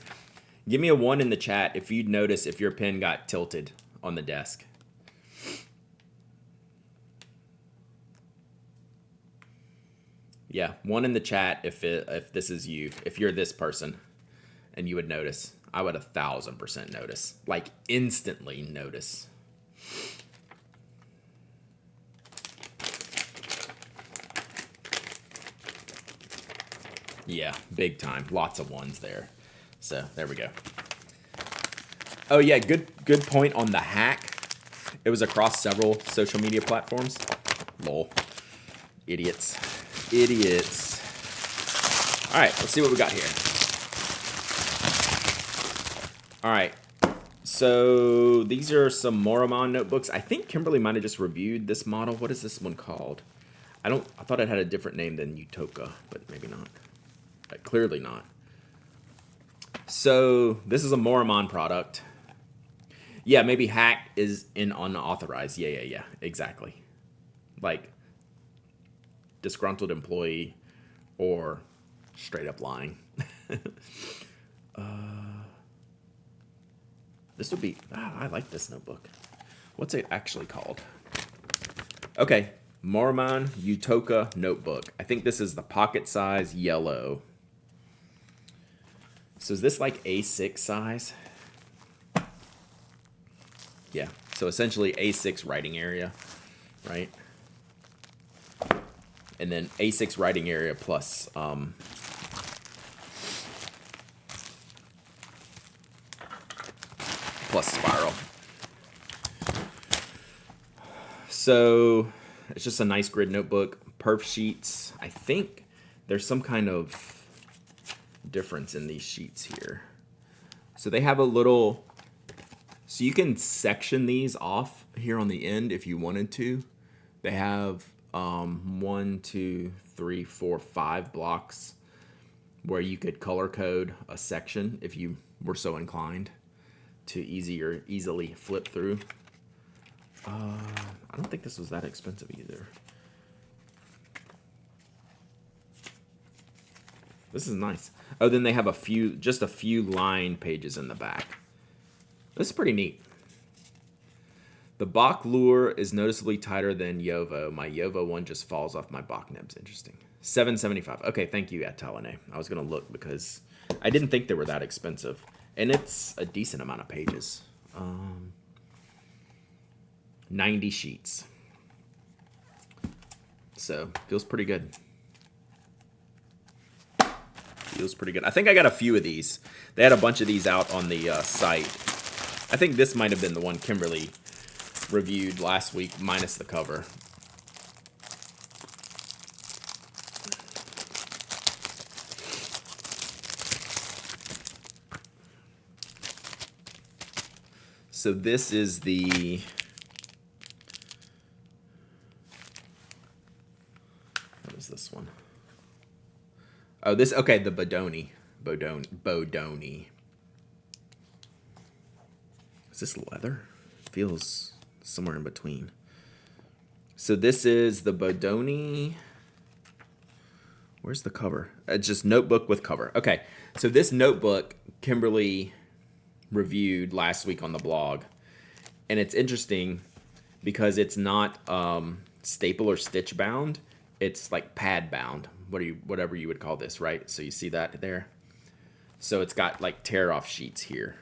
Give me a 1 in the chat if you'd notice if your pin got tilted on the desk. Yeah, 1 in the chat if this is you, if you're this person, and you would notice. I would 1,000% notice, like instantly notice. Yeah, big time. Lots of 1s there. So there we go. Oh yeah, good point on the hack. It was across several social media platforms. Lol. Idiots. Idiots. All right, let's see what we got here. All right. So these are some Moramon notebooks. I think Kimberly might have just reviewed this model. What is this one called? I thought it had a different name than Utoka, but maybe not. Clearly not. So this is a Moramon product. Yeah, maybe hack is in unauthorized. Yeah, exactly. Like disgruntled employee or straight up lying. This would be, I like this notebook. What's it actually called? Okay, Moramon Utoka notebook. I think this is the pocket size yellow. So is this like A6 size? Yeah, so essentially A6 writing area, right? And then A6 writing area plus plus spiral. So it's just a nice grid notebook. Perf sheets. I think there's some kind of difference in these sheets here. So they have a little, so you can section these off here on the end if you wanted to. They have 1, 2, 3, 4, 5 blocks where you could color code a section if you were so inclined to easily flip through. I don't think this was that expensive either. This is nice. Oh, then they have just a few line pages in the back. This is pretty neat. The Bach lure is noticeably tighter than Yovo. My Yovo one just falls off my Bach nibs. Interesting. $7.75. Okay, thank you, Atalane. I was gonna look because I didn't think they were that expensive. And it's a decent amount of pages. 90 sheets. So, feels pretty good. Feels pretty good. I think I got a few of these. They had a bunch of these out on the site. I think this might have been the one Kimberly reviewed last week, minus the cover. So this is the... What is this one? Oh, this... Okay, the Bodoni. Bodoni. Is this leather? Feels somewhere in between. So this is the Bodoni. Where's the cover? It's just notebook with cover. Okay, so this notebook, Kimberly reviewed last week on the blog, and it's interesting because it's not staple or stitch bound. It's like pad bound, whatever you would call this, right? So you see that there. So it's got like tear off sheets here,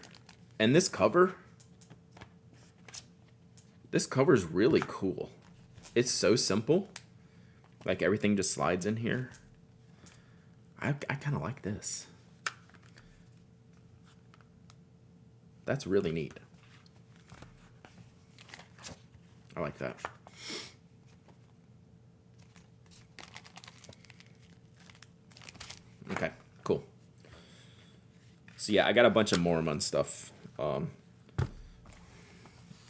and this cover is really cool. It's so simple, like everything just slides in here. I kind of like this. That's really neat. I like that. Okay, cool. So yeah, I got a bunch of Moramon stuff,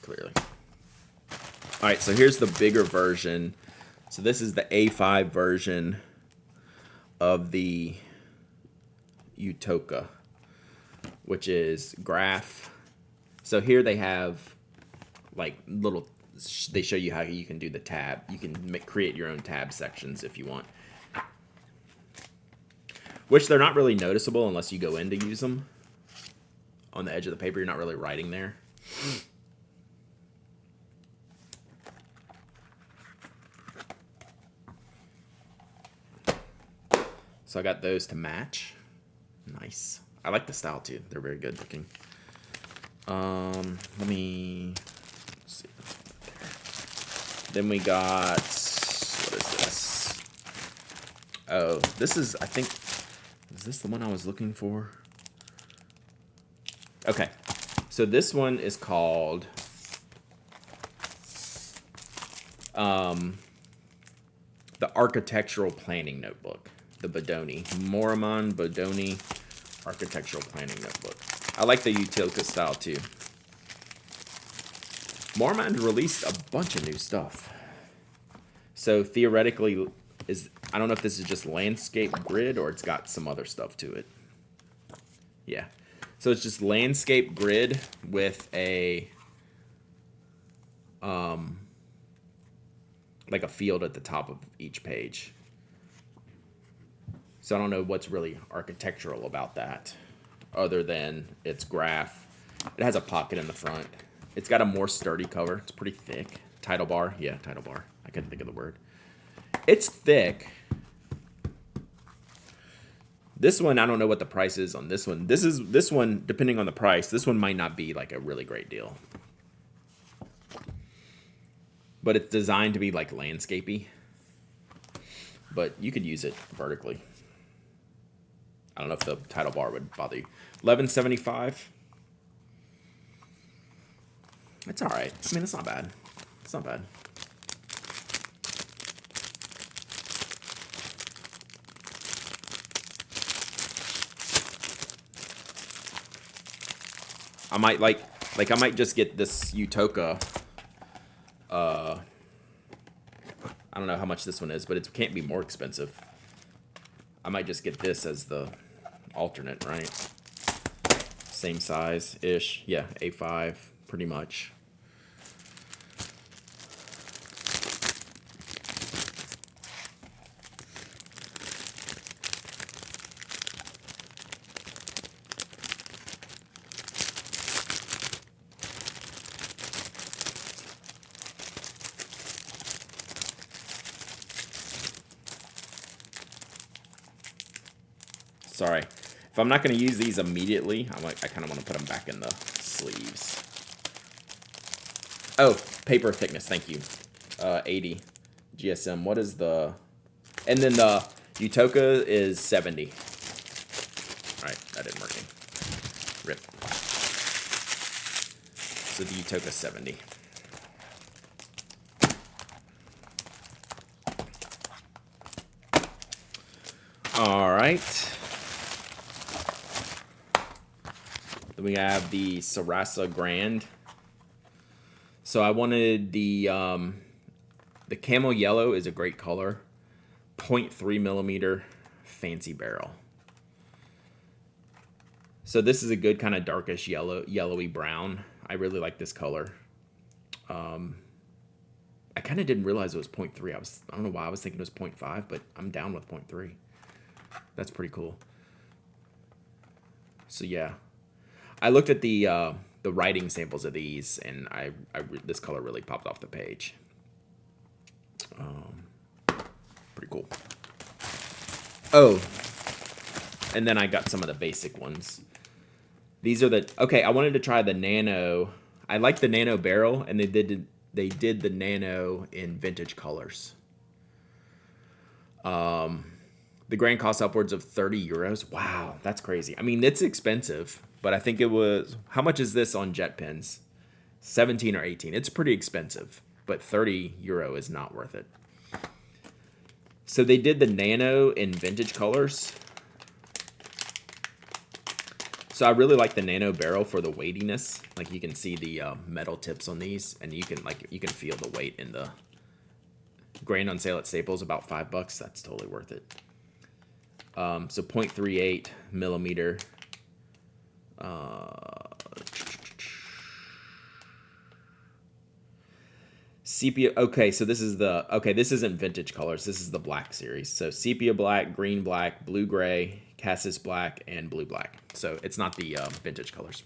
clearly. All right, so here's the bigger version. So this is the A5 version of the Utoka, which is graph. So here they have like little, they show you how you can do the tab. You can create your own tab sections if you want, which they're not really noticeable unless you go in to use them. On the edge of the paper, you're not really writing there. So I got those to match. Nice. I like the style too. They're very good looking. Let's see. Then we got, what is this? Oh, this is, I think, is this the one I was looking for? Okay. So this one is called The architectural planning notebook, the Bodoni, Moramon Bodoni architectural planning notebook. I like the Utilka style too. Moramon released a bunch of new stuff. So theoretically, I don't know if this is just landscape grid or it's got some other stuff to it. Yeah. So it's just landscape grid with a like a field at the top of each page. So I don't know what's really architectural about that other than its graph. It has a pocket in the front. It's got a more sturdy cover. It's pretty thick. Title bar. Yeah, title bar. I couldn't think of the word. It's thick. This one, I don't know what the price is on this one. This one, depending on the price, this one might not be like a really great deal. But it's designed to be like landscapey. But you could use it vertically. I don't know if the title bar would bother you. $11.75. It's all right. I mean, it's not bad. It's not bad. I might I might just get this Utoka. I don't know how much this one is, but it can't be more expensive. I might just get this as the alternate, right? Same size-ish. Yeah, A5, pretty much. Sorry. If I'm not going to use these immediately, I kind of want to put them back in the sleeves. Oh, paper thickness. Thank you. 80 GSM. What is the... And then the Utoka is 70. All right, that didn't work. Rip. So the Utoka 70. All right. Then we have the Sarasa Grand. So I wanted the camel yellow is a great color. 0.3 millimeter fancy barrel. So this is a good kind of darkish yellowy brown. I really like this color. I kind of didn't realize it was 0.3. I don't know why I was thinking it was 0.5, but I'm down with 0.3. That's pretty cool. So yeah, I looked at the writing samples of these, and this color really popped off the page. Pretty cool. Oh, and then I got some of the basic ones. These are okay. I wanted to try the nano. I like the nano barrel, and they did the nano in vintage colors. The grand cost upwards of 30 euros. Wow, that's crazy. I mean, it's expensive, but I think it was... How much is this on JetPens? 17 or 18. It's pretty expensive, but 30 euro is not worth it. So they did the nano in vintage colors. So I really like the nano barrel for the weightiness. Like you can see the metal tips on these, and you can feel the weight in the grain on sale at Staples, about $5. That's totally worth it. So 0.38 millimeter. Sepia. Okay, so this is this isn't vintage colors. This is the black series. So sepia black, green black, blue gray, cassis black, and blue black. So it's not the vintage colors.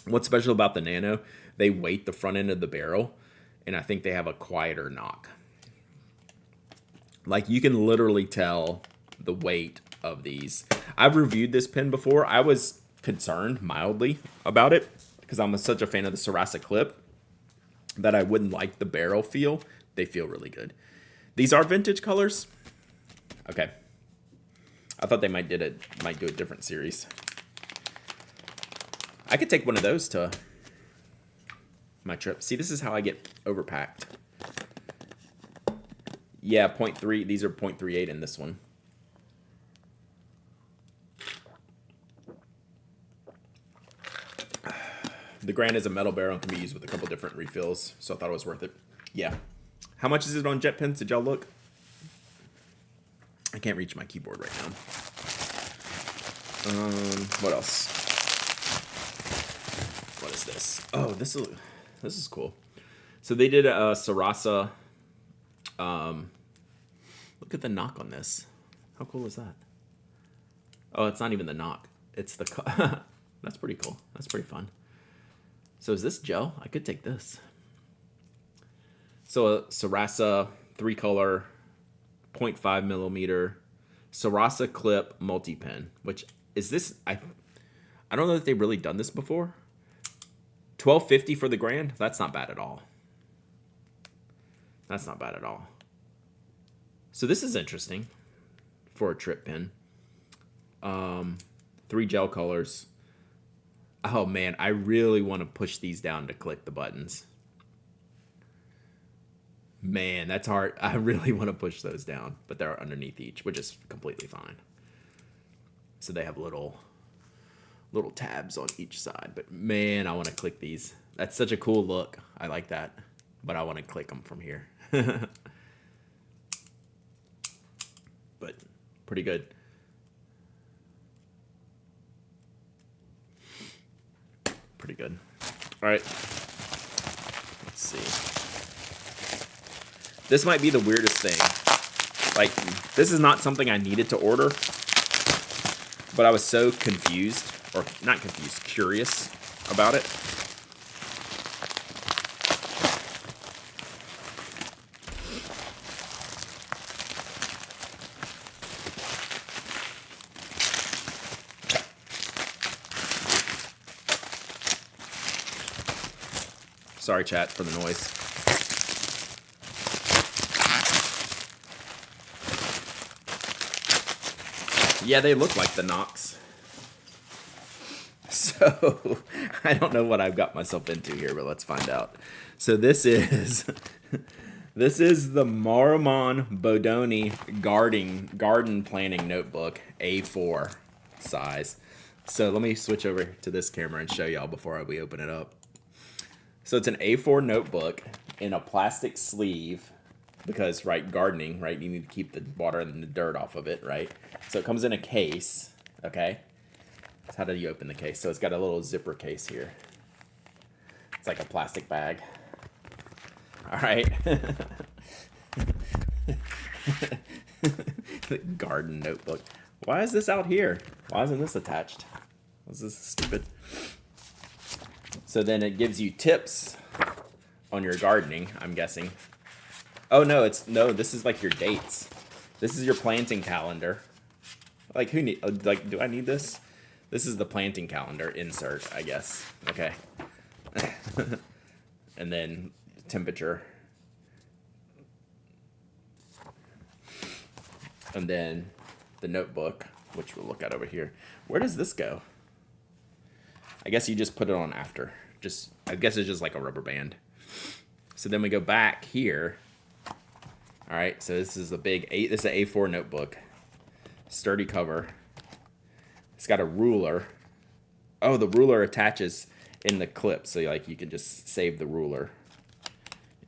What's special about the nano? They weight the front end of the barrel, and I think they have a quieter knock. Like you can literally tell the weight of these. I've reviewed this pen before. I was concerned mildly about it because I'm such a fan of the Sarasa clip that I wouldn't like the barrel feel. They feel really good. These are vintage colors. Okay. I thought they might do a different series. I could take one of those to my trip. See, this is how I get overpacked. Yeah, 0.3. These are 0.38 in this one. The Grand is a metal barrel and can be used with a couple different refills, so I thought it was worth it. Yeah. How much is it on JetPens? Did y'all look? I can't reach my keyboard right now. What else? What is this? Oh, this is cool. So they did a Sarasa. Look at the knock on this. How cool is that? Oh, it's not even the knock. It's the... That's pretty cool. That's pretty fun. So is this gel? I could take this. So a Sarasa 3-color, 0.5 millimeter Sarasa clip multi-pen, which is this... I don't know that they've really done this before. $12.50 for the Grand. That's not bad at all. That's not bad at all. So this is interesting for a trip pen. 3 gel colors. Oh man, I really want to push these down to click the buttons. Man, that's hard. I really want to push those down, but they're underneath each, which is completely fine. So they have little tabs on each side, but man, I want to click these. That's such a cool look. I like that, but I want to click them from here. But pretty good. Pretty good. All right. Let's see. This might be the weirdest thing. Like, this is not something I needed to order, but I was so confused, or not confused, curious about it. Sorry, chat, for the noise. Yeah, they look like the Knox. So, I don't know what I've got myself into here, but let's find out. So this is the Maruman Bodoni garden planning notebook, A4 size. So let me switch over to this camera and show y'all before we open it up. So it's an A4 notebook in a plastic sleeve because, right, gardening, right, you need to keep the water and the dirt off of it, right? So it comes in a case, okay? So how do you open the case? So it's got a little zipper case here. It's like a plastic bag. All right. The garden notebook. Why is this out here? Why isn't this attached? This is stupid. So then it gives you tips on your gardening, I'm guessing. Oh no, this is like your dates. This is your planting calendar. Like do I need this? This is the planting calendar insert, I guess. Okay. And then temperature. And then the notebook, which we'll look at over here. Where does this go? I guess you just put it on after. I guess it's just like a rubber band. So then we go back here. All right, so this is this is an A4 notebook. Sturdy cover. It's got a ruler. Oh, the ruler attaches in the clip, so like you can just save the ruler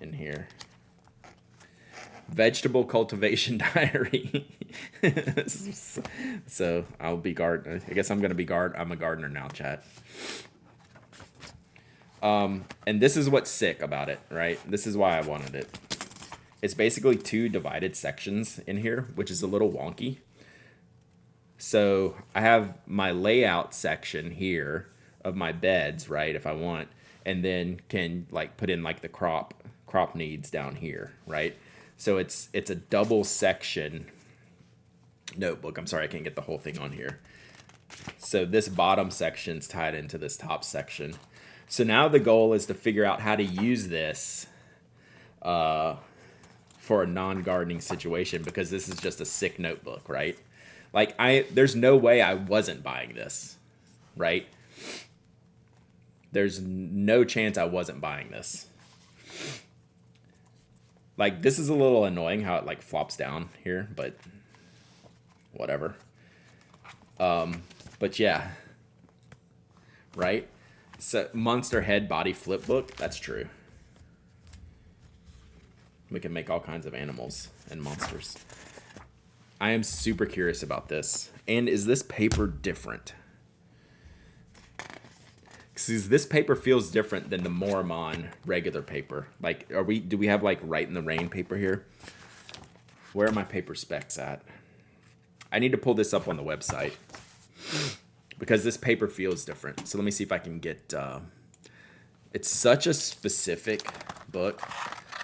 in here. Vegetable cultivation diary. So I'll be gardener. I guess I'm gonna be I'm a gardener now, chat. And this is what's sick about it, right? This is why I wanted it. It's basically 2 divided sections in here, which is a little wonky. So I have my layout section here of my beds, right, if I want, and then can like put in like the crop needs down here, right? So it's a double section notebook. I'm sorry, I can't get the whole thing on here. So this bottom section's tied into this top section. So now the goal is to figure out how to use this for a non-gardening situation, because this is just a sick notebook, right? Like there's no way I wasn't buying this, right? There's no chance I wasn't buying this. Like, this is a little annoying how it, like, flops down here, but whatever. But yeah. Right? So, Monster Head Body Flip Book. That's true. We can make all kinds of animals and monsters. I am super curious about this. And is this paper different? Because this paper feels different than the Moramon regular paper. Like, do we have, like, Right in the Rain paper here? Where are my paper specs at? I need to pull this up on the website. Because this paper feels different. So let me see if I can get... it's such a specific book.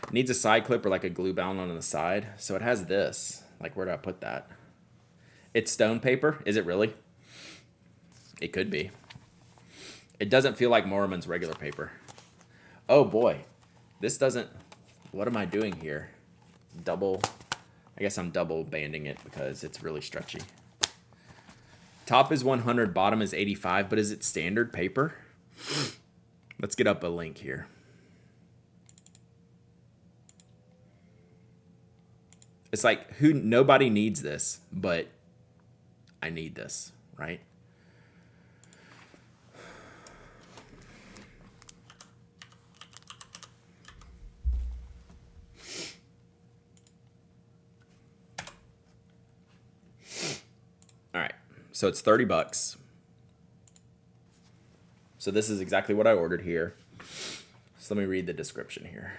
It needs a side clip or like a glue bound on the side. So it has this. Like, where do I put that? It's stone paper? Is it really? It could be. It doesn't feel like Moramon's regular paper. Oh boy. This doesn't... What am I doing here? I guess I'm double banding it because it's really stretchy. Top is 100, bottom is 85, but is it standard paper? Let's get up a link here. It's like, nobody needs this, but I need this, right? All right, so it's 30 bucks. So this is exactly what I ordered here. So let me read the description here.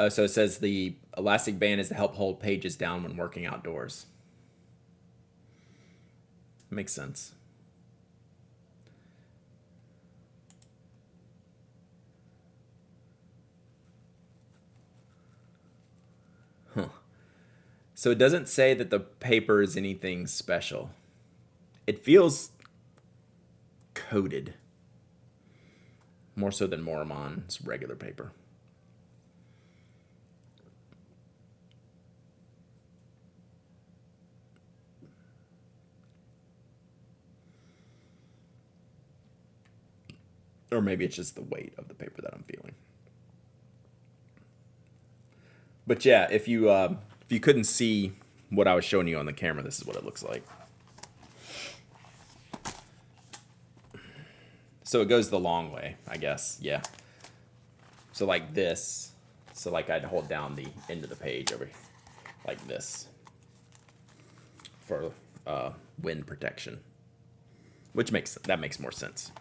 So it says the elastic band is to help hold pages down when working outdoors. Makes sense. Huh. So it doesn't say that the paper is anything special. It feels coated. More so than Moramon's regular paper. Or maybe it's just the weight of the paper that I'm feeling. But yeah, if you couldn't see what I was showing you on the camera, this is what it looks like. So it goes the long way, I guess. Yeah. So like this. So like I'd hold down the end of the page over like this for wind protection, which makes more sense.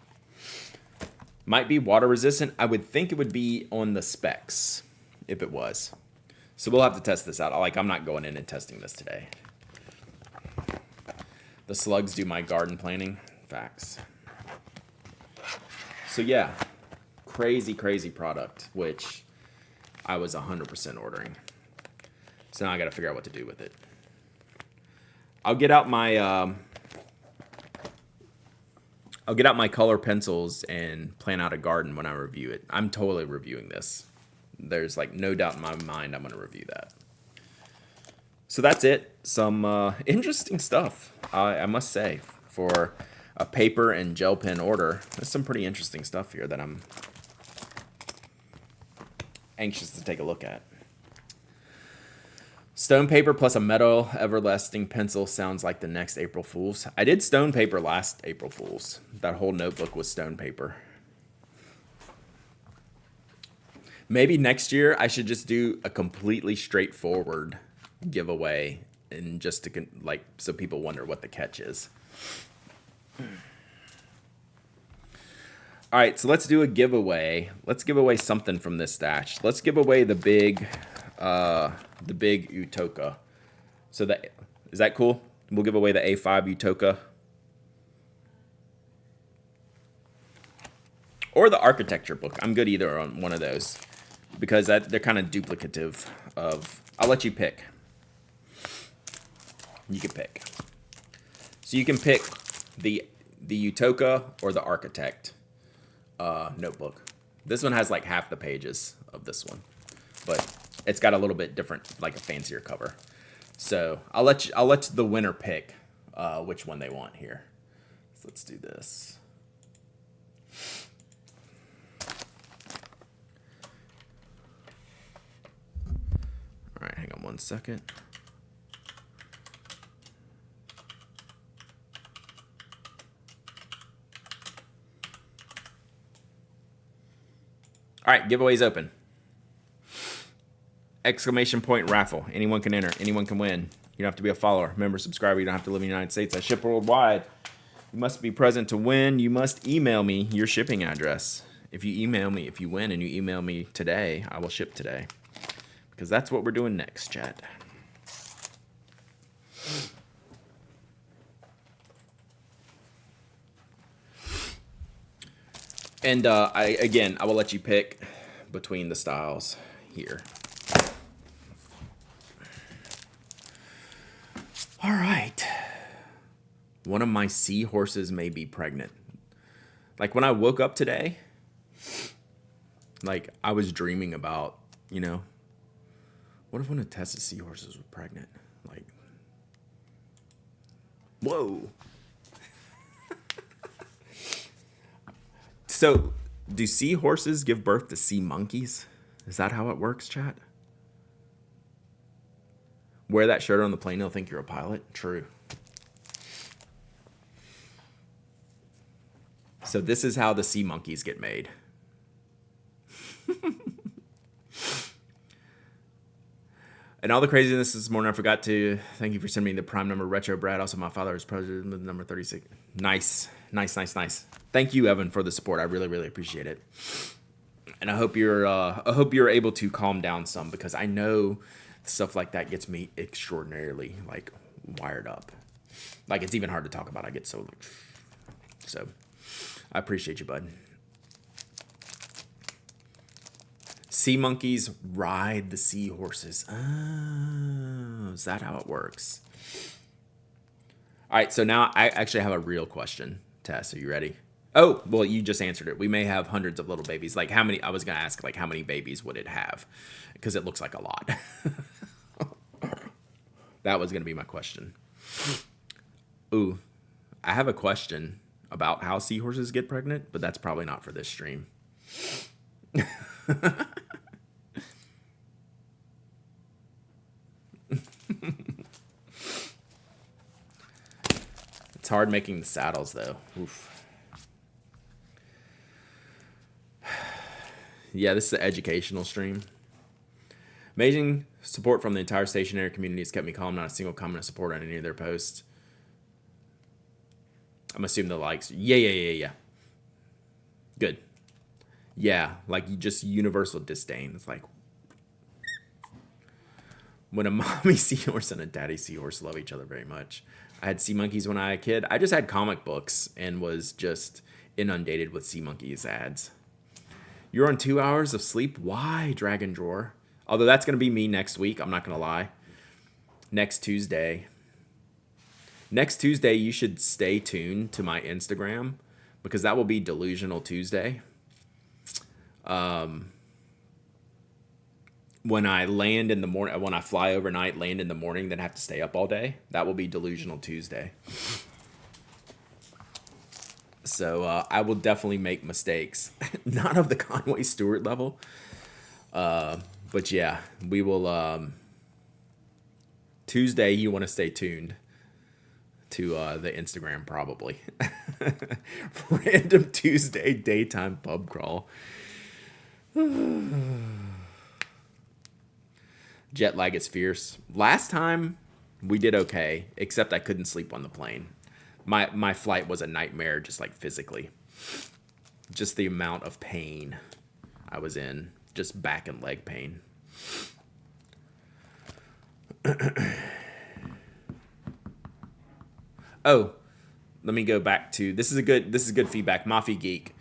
Might be water resistant. I would think it would be on the specs if it was. So we'll have to test this out. I'm not going in and testing this today. The slugs do my garden planning. Facts. So yeah, crazy product, which I was 100% ordering. So now I got to figure out what to do with it. I'll get out my color pencils and plan out a garden when I review it. I'm totally reviewing this. There's like no doubt in my mind I'm going to review that. So that's it. Some interesting stuff, I must say, for a paper and gel pen order. There's some pretty interesting stuff here that I'm anxious to take a look at. Stone paper plus a metal everlasting pencil sounds like the next April Fool's. I did stone paper last April Fool's. That whole notebook was stone paper. Maybe next year I should just do a completely straightforward giveaway, and just to like so people wonder what the catch is. All right, so let's do a giveaway. Let's give away something from this stash. Let's give away the big Utoka. So is that cool? We'll give away the A5 Utoka. Or the architecture book. I'm good either on one of those, because they're kind of duplicative of... I'll let you pick. You can pick. So you can pick the the Utoka or the Architect notebook. This one has like half the pages of this one, but it's got a little bit different, like a fancier cover. So I'll let the winner pick which one they want here. So let's do this. All right, hang on one second. All right, giveaways open. Exclamation point raffle. Anyone can enter. Anyone can win. You don't have to be a follower, member, subscriber. You don't have to live in the United States. I ship worldwide. You must be present to win. You must email me your shipping address. If you email me, if you win and you email me today, I will ship today. Because that's what we're doing next, chat. And I will let you pick between the styles here. All right. One of my seahorses may be pregnant. Like when I woke up today, like I was dreaming about, what if one of Tessa's seahorses was pregnant? Like, whoa. So, do seahorses give birth to sea monkeys? Is that how it works, chat? Wear that shirt on the plane, they'll think you're a pilot? True. So this is how the sea monkeys get made. And all the craziness this morning, I forgot to thank you for sending me the prime number Retro Brad. Also, my father is president with number 36. Nice. Thank you, Evan, for the support. I really, really appreciate it. And I hope you're able to calm down some, because I know stuff like that gets me extraordinarily like wired up. Like it's even hard to talk about. I get so I appreciate you, bud. Sea monkeys ride the seahorses. Oh, is that how it works? All right, so now I actually have a real question, Tess. Are you ready? Oh, well, you just answered it. We may have hundreds of little babies. Like how many? I was going to ask, like, how many babies would it have? Because it looks like a lot. That was going to be my question. Ooh, I have a question about how seahorses get pregnant, but that's probably not for this stream. It's hard making the saddles, though. Oof. Yeah, this is an educational stream. Amazing support from the entire stationery community has kept me calm. Not a single comment of support on any of their posts. I'm assuming the likes. Yeah. Good. Yeah, like you just universal disdain. It's like when a mommy seahorse and a daddy seahorse love each other very much. I had sea monkeys when I was a kid. I just had comic books and was just inundated with sea monkeys ads. You're on 2 hours of sleep? Why, Dragon Drawer? Although that's going to be me next week. I'm not going to lie. Next Tuesday, you should stay tuned to my Instagram because that will be Delusional Tuesday. When I land in the morning, when I fly overnight, land in the morning, then have to stay up all day, that will be Delusional Tuesday. So I will definitely make mistakes. Not of the Conway Stewart level. But yeah, we will... Tuesday, you want to stay tuned to the Instagram, probably. Random Tuesday daytime pub crawl. Jet lag is fierce. Last time, we did okay, except I couldn't sleep on the plane. My flight was a nightmare, just like physically. Just the amount of pain I was in. Just back and leg pain. Oh, let me go back to this is good feedback. Mafi Geek.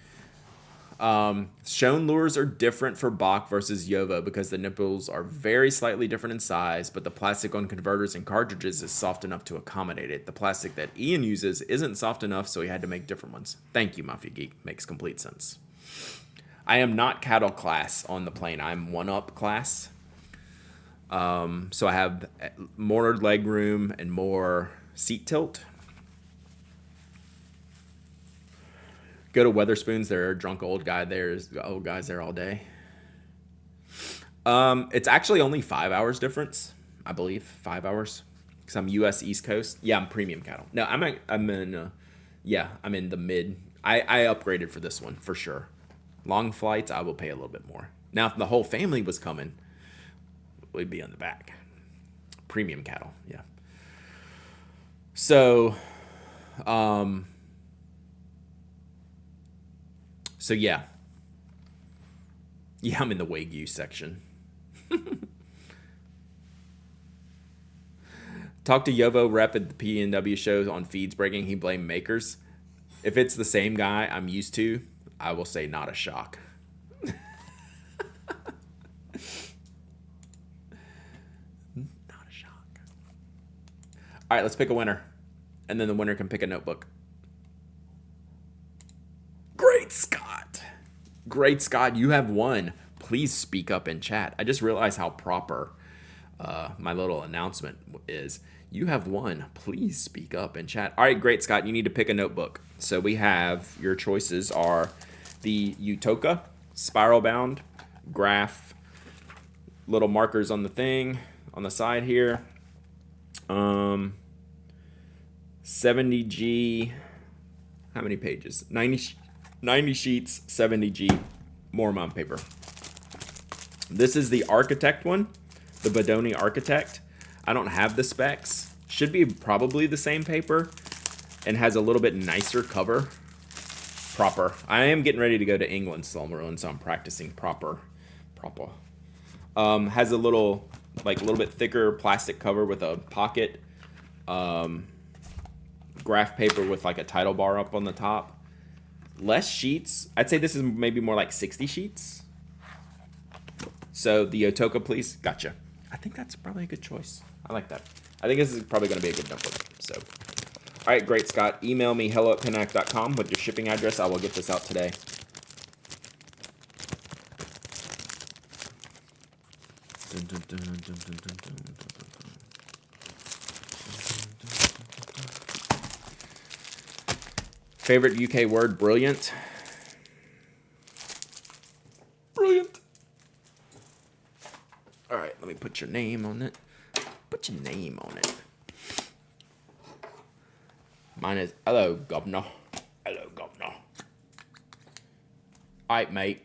Shown lures are different for Bach versus Yovo because the nipples are very slightly different in size, but the plastic on converters and cartridges is soft enough to accommodate it. The plastic that Ian uses isn't soft enough, so he had to make different ones. Thank you, Mafia Geek. Makes complete sense. I am not cattle class on the plane. I'm one-up class. So I have more leg room and more seat tilt. Go to Weatherspoons. There are drunk old guys there all day. It's actually only 5 hours difference, I believe. 5 hours, because I'm U.S. East Coast. Yeah, I'm premium cattle. No, I'm in the mid. I upgraded for this one for sure. Long flights, I will pay a little bit more. Now, if the whole family was coming, we'd be on the back. Premium cattle, yeah. So yeah. Yeah, I'm in the Wagyu section. Talk to Yovo rep at the PNW shows on feeds breaking. He blamed makers. If it's the same guy I'm used to, I will say not a shock. Not a shock. All right, let's pick a winner. And then the winner can pick a notebook. Great Scott. Great Scott, you have won. Please speak up in chat. I just realized how proper my little announcement is. You have won. Please speak up in chat. All right, Great Scott, you need to pick a notebook. So we have, your choices are the Utoka, spiral bound, graph, little markers on the thing, on the side here. 70G, how many pages? 90 sheets, 70G, Mormon paper. This is the Architect one, the Bodoni Architect. I don't have the specs. Should be probably the same paper and has a little bit nicer cover. Proper. I am getting ready to go to England, so I'm practicing proper. Has a little bit thicker plastic cover with a pocket. Graph paper with like a title bar up on the top. Less sheets. I'd say this is maybe more like 60 sheets. So the Otoka, please. Gotcha. I think that's probably a good choice. I like that. I think this is probably going to be a good notebook. So, all right, Great Scott. Email me hello@pinac.com with your shipping address. I will get this out today. Favorite UK word, brilliant. Brilliant. All right, let me put your name on it. Put your name on it. Mine is, hello, governor. Hello, governor. All right, mate.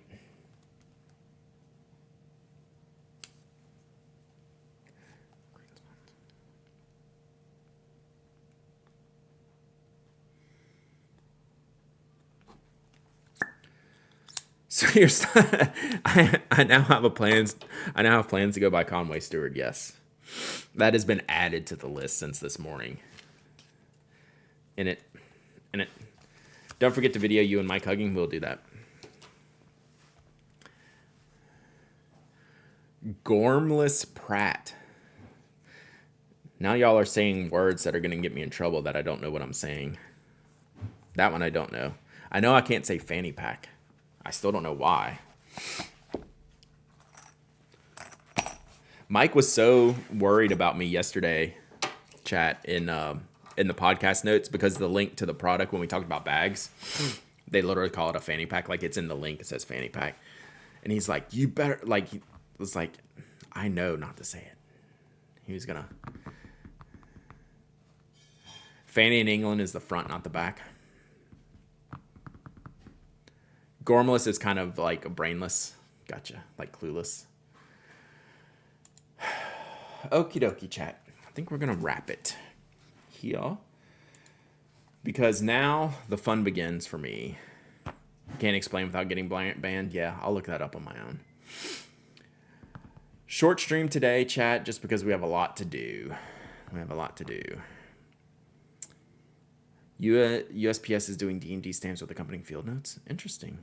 So here's, I now have plans to go by Conway Stewart. Yes, that has been added to the list since this morning. In it. Don't forget to video you and Mike hugging. We'll do that. Gormless Pratt. Now y'all are saying words that are gonna get me in trouble that I don't know what I'm saying. That one I don't know. I know I can't say fanny pack. I still don't know why. Mike was so worried about me yesterday, chat, in the podcast notes, because the link to the product when we talked about bags, they literally call it a fanny pack. Like, it's in the link, it says fanny pack. And he's like, you better, like, he was like, I know not to say it. He was gonna. Fanny in England is the front, not the back. Gormless is kind of like a brainless. Gotcha. Like clueless. Okie dokie, chat. I think we're going to wrap it here. Because now the fun begins for me. Can't explain without getting banned. Yeah, I'll look that up on my own. Short stream today, chat, just because we have a lot to do. USPS is doing D&D stamps with accompanying field notes. Interesting.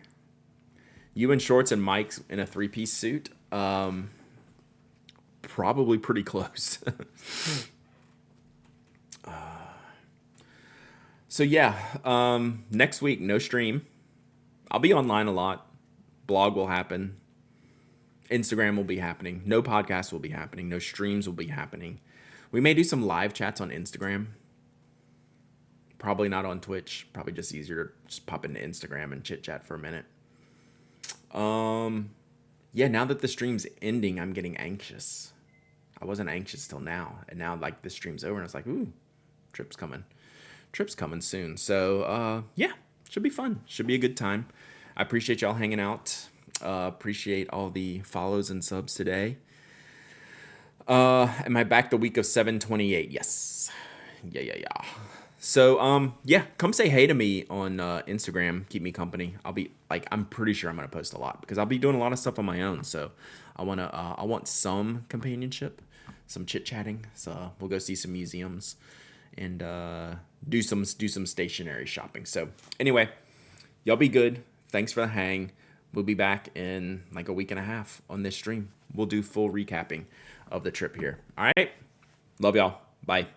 You in shorts and Mike's in a 3-piece suit. Probably pretty close. So yeah, next week no stream. I'll be online a lot. Blog will happen. Instagram will be happening. No podcast will be happening. No streams will be happening. We may do some live chats on Instagram. Probably not on Twitch. Probably just easier to just pop into Instagram and chit chat for a minute. Yeah, now that the stream's ending, I'm getting anxious. I wasn't anxious till now, and now like the stream's over, and it's like, ooh, trip's coming. Trip's coming soon. So yeah, should be fun. Should be a good time. I appreciate y'all hanging out. Appreciate all the follows and subs today. Am I back the week of 7/28? Yes. Yeah. So yeah, come say hey to me on Instagram. Keep me company. I'll be like, I'm pretty sure I'm gonna post a lot because I'll be doing a lot of stuff on my own. So I want some companionship, some chit chatting. So we'll go see some museums and do some stationery shopping. So anyway, y'all be good. Thanks for the hang. We'll be back in like a week and a half on this stream. We'll do full recapping of the trip here. All right. Love y'all. Bye.